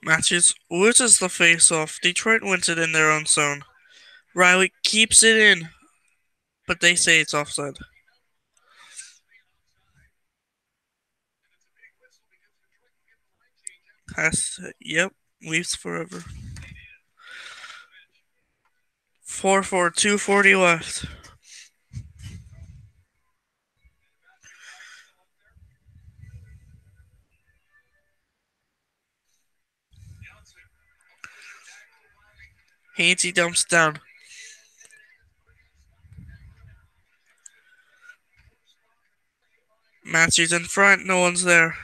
Matthews loses the face-off. Detroit wins it in their own zone. Riley keeps it in, but they say it's offside. Yep, leaves forever. 4-4, 2:40 left. Hainsey dumps down. Matthews in front, no one's there.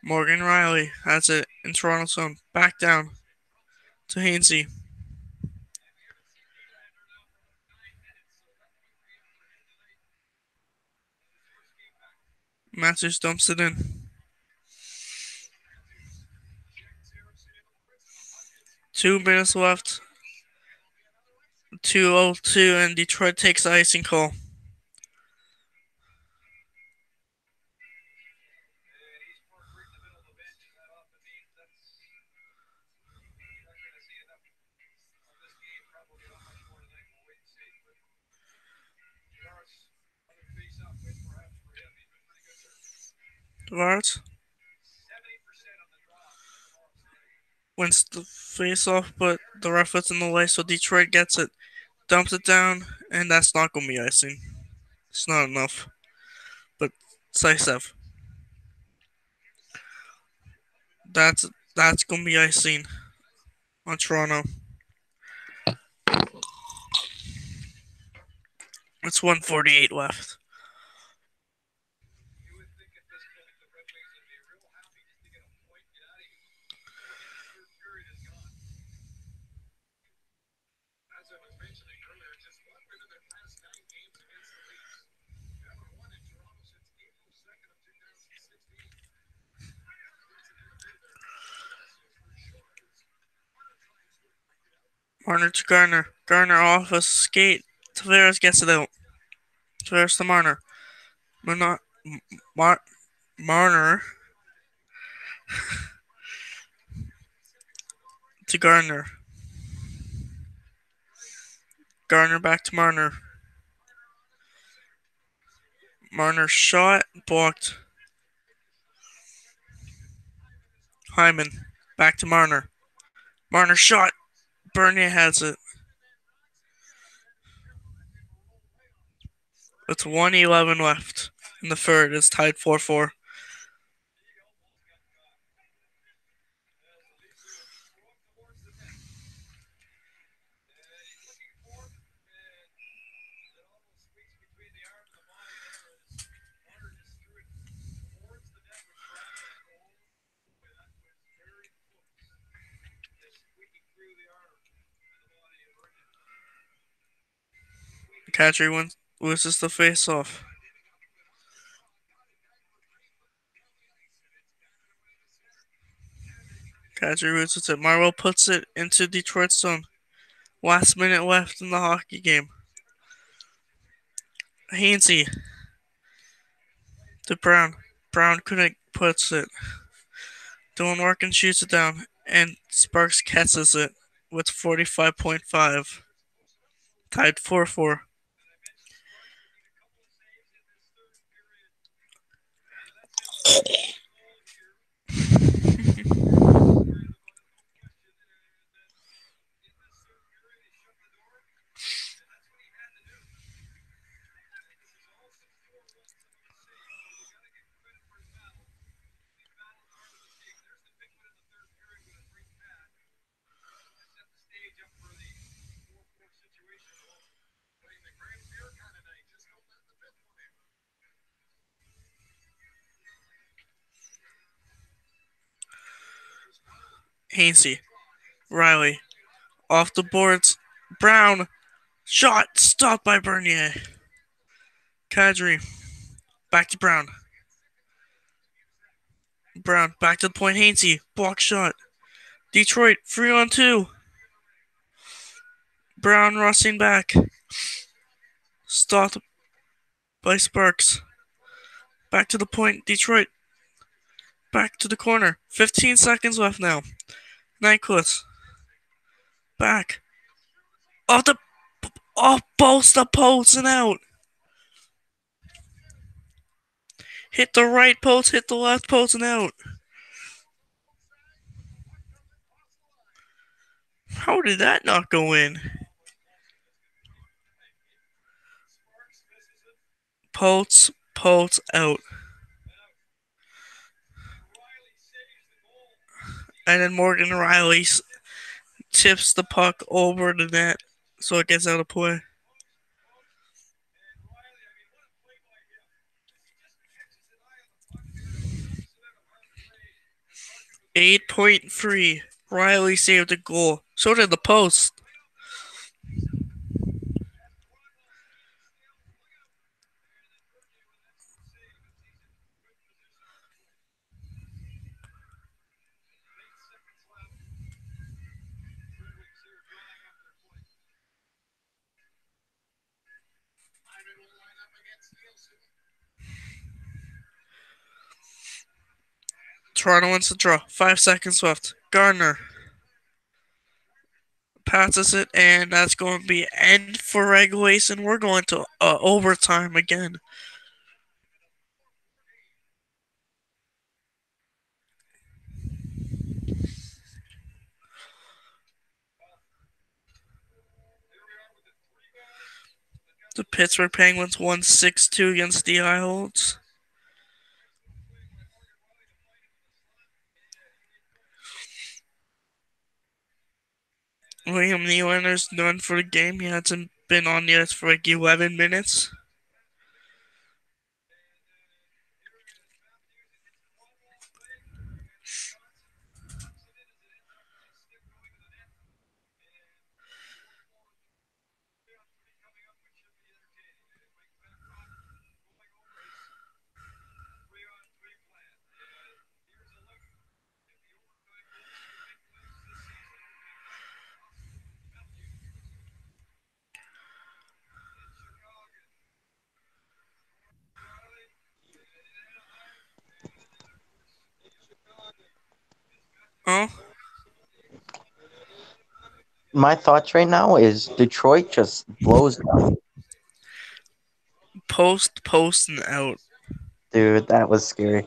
Morgan Riley has it in Toronto zone. Back down to Hainsey. Matthews dumps it in. 2 minutes left. 2:02, and Detroit takes the icing call. Tavares wins the face-off, but the ref was in the way, so Detroit gets it. Dumps it down, and that's not going to be icing. It's not enough. But Saisev. That's going to be icing on Toronto. It's 1:48 left. Marner to Garner. Garner off a skate. Tavares gets it out. Tavares to Marner. Marner to Garner. Garner back to Marner. Marner shot, blocked. Hyman back to Marner. Marner shot. Bernier has it. It's 1:11 left in the third. It's tied 4-4. Kadri loses the face-off. Kadri loses it. Marwell puts it into Detroit's zone. Last minute left in the hockey game. Hainsey to Brown. Brown couldn't put it. Dylan Larkin shoots it down, and Sparks catches it with 45.5. Tied 4-4. Hainsey. Riley. Off the boards. Brown. Shot. Stopped by Bernier. Kadri. Back to Brown. Brown. Back to the point. Hainsey. Block shot. Detroit. 3-on-2. Brown rushing back. Stopped by Sparks. Back to the point. Detroit. Back to the corner. 15 seconds left now. Nyquist. Back. Off post the post and out. Hit the right post, hit the left post and out. How did that not go in? Post out. And then Morgan Riley tips the puck over the net so it gets out of play. .3. Riley saved a goal. So did the post. Toronto wants to draw. 5 seconds left. Gardner passes it, and that's going to be end for regulation. We're going to overtime again. The Pittsburgh Penguins won 6-2 against the Isles. William Nylander's done for the game. He hasn't been on the ice for like 11 minutes. Oh, My thoughts right now is Detroit just blows them. post and out. Dude, that was scary.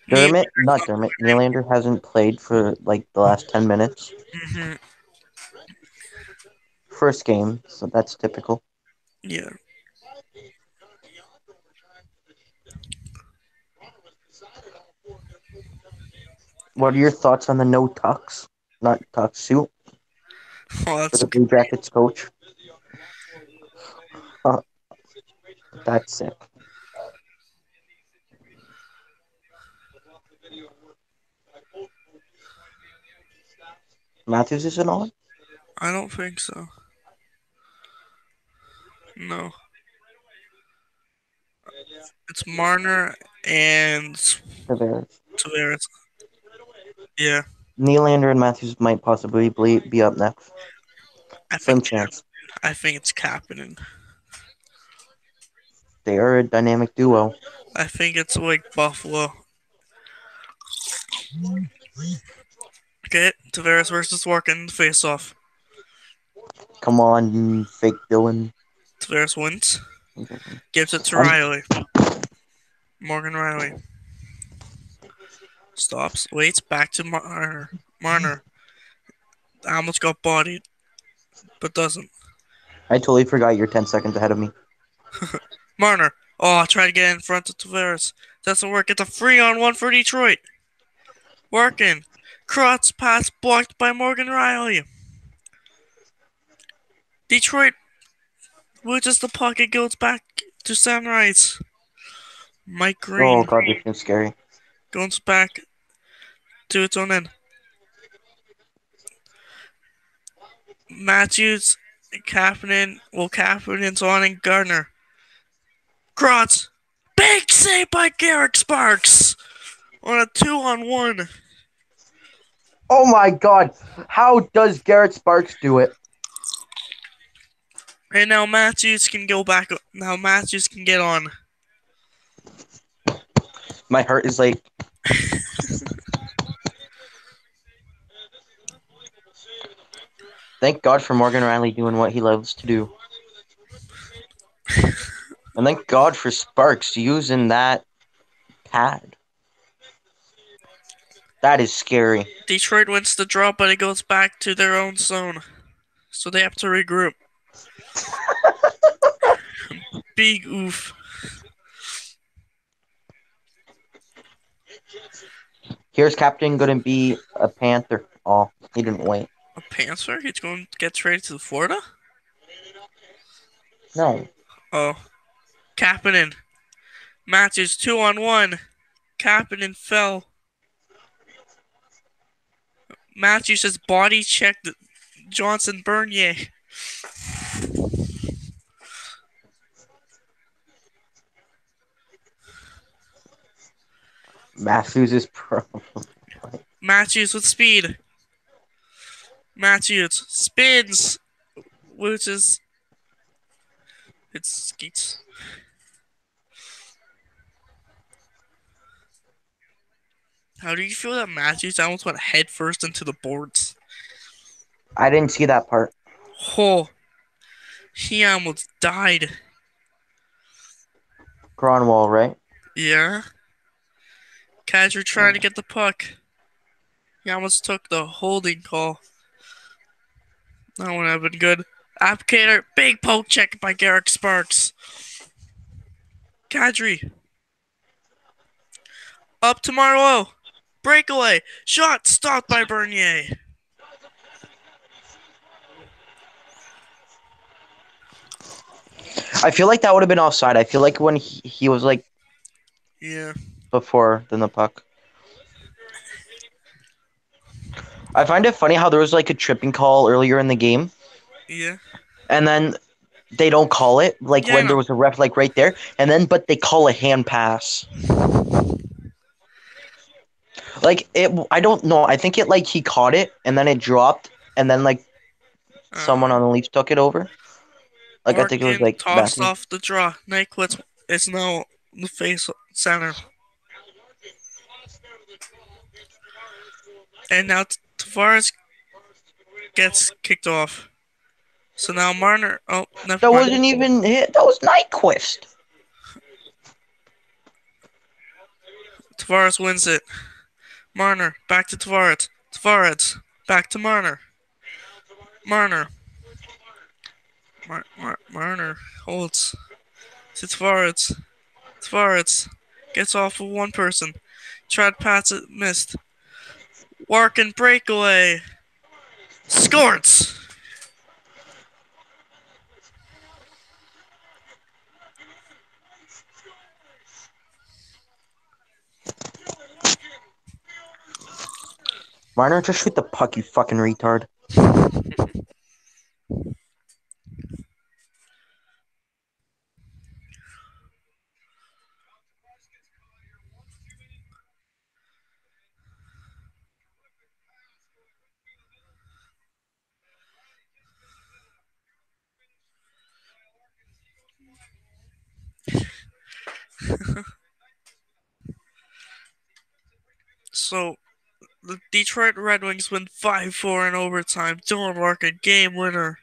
Nylander hasn't played for like the last 10 minutes. Mm-hmm. First game, so that's typical. Yeah. What are your thoughts on the no tux? Not tux suit Oh, for the Blue Jackets coach? That's sick. Matthews isn't on? I don't think so. No. It's Marner and Tavares. Yeah. Nylander and Matthews might possibly be up next. Slim chance. I think it's Kapanen. They are a dynamic duo. I think it's like Buffalo. Okay, Tavares versus Larkin, face off. Come on, fake Dylan. Tavares wins. Gives it to Riley. Morgan Riley. Stops, waits, back to Marner. Almost got bodied, but doesn't. I totally forgot you're 10 seconds ahead of me. Marner. Oh, try to get in front of Tavares. Doesn't work. It's a 3-on-1 for Detroit. Working. Cross pass blocked by Morgan Riley. Detroit loses the puck. It goes back to Sunrise. Mike Green. Oh god, this is scary. Goes back to its own end. Matthews, Kapanen's on, and Gardner. Grotz. Big save by Garrick Sparks on a 2-on-1. Oh my god. How does Garrett Sparks do it? And now Matthews can go back. Now Matthews can get on. My heart is like. Thank God for Morgan Riley doing what he loves to do. And thank God for Sparks using that pad. That is scary. Detroit wins the draw, but it goes back to their own zone. So they have to regroup. Big oof. Here's Captain gonna be a Panther. Oh, he didn't wait. A Panther? He's going to get traded to Florida? No. Oh. Kapanen. Matches 2-on-1. Kapanen fell. Matthews has body checked Johnson Bernier. Matthews is pro. Matthews with speed. Matthews spins. Loses. It skates. How do you feel that Matthews almost went headfirst into the boards? I didn't see that part. Oh, he almost died. Cronwall, right? Yeah. Kadri trying to get the puck. He almost took the holding call. That would have been good. Applicator, big poke check by Garrick Sparks. Kadri. Up to Marlowe. Breakaway. Shot stopped by Bernier. I feel like that would have been offside. I feel like when he was like Yeah. before than the puck. I find it funny how there was like a tripping call earlier in the game, Yeah. and then they don't call it like Yeah, I when there know. was a ref like right there, and then but they call a hand pass. Like it, I don't know. I think it like he caught it and then it dropped, and then like someone on the Leafs took it over. Like I think it was Larkin like tossed Matthews. off the draw. Nyquist is now the face center. And now Tavares gets kicked off. So now Marner. Oh, never That mind. wasn't even hit. That was Nyquist. Tavares wins it. Marner back to Tavares. Tavares back to Marner. Marner. Marner holds to Tavares. Tavares gets off of one person. Tried pass it, missed. Larkin breakaway. Scores! Marner, just shoot the puck, you fucking retard. So, the Detroit Red Wings win 5-4 in overtime. Dylan Larkin, game winner.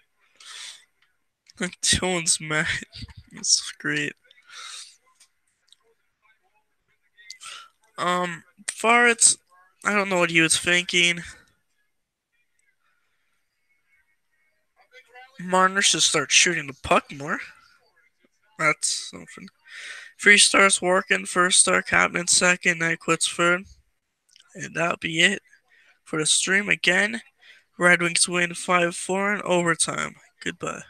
Dylan's mad. It's great. Farts, I don't know what he was thinking. Marner should start shooting the puck more. That's something. 3 stars working, first star Captain second, Nyquist third. And that'll be it for the stream again. Red Wings win 5-4 in overtime. Goodbye.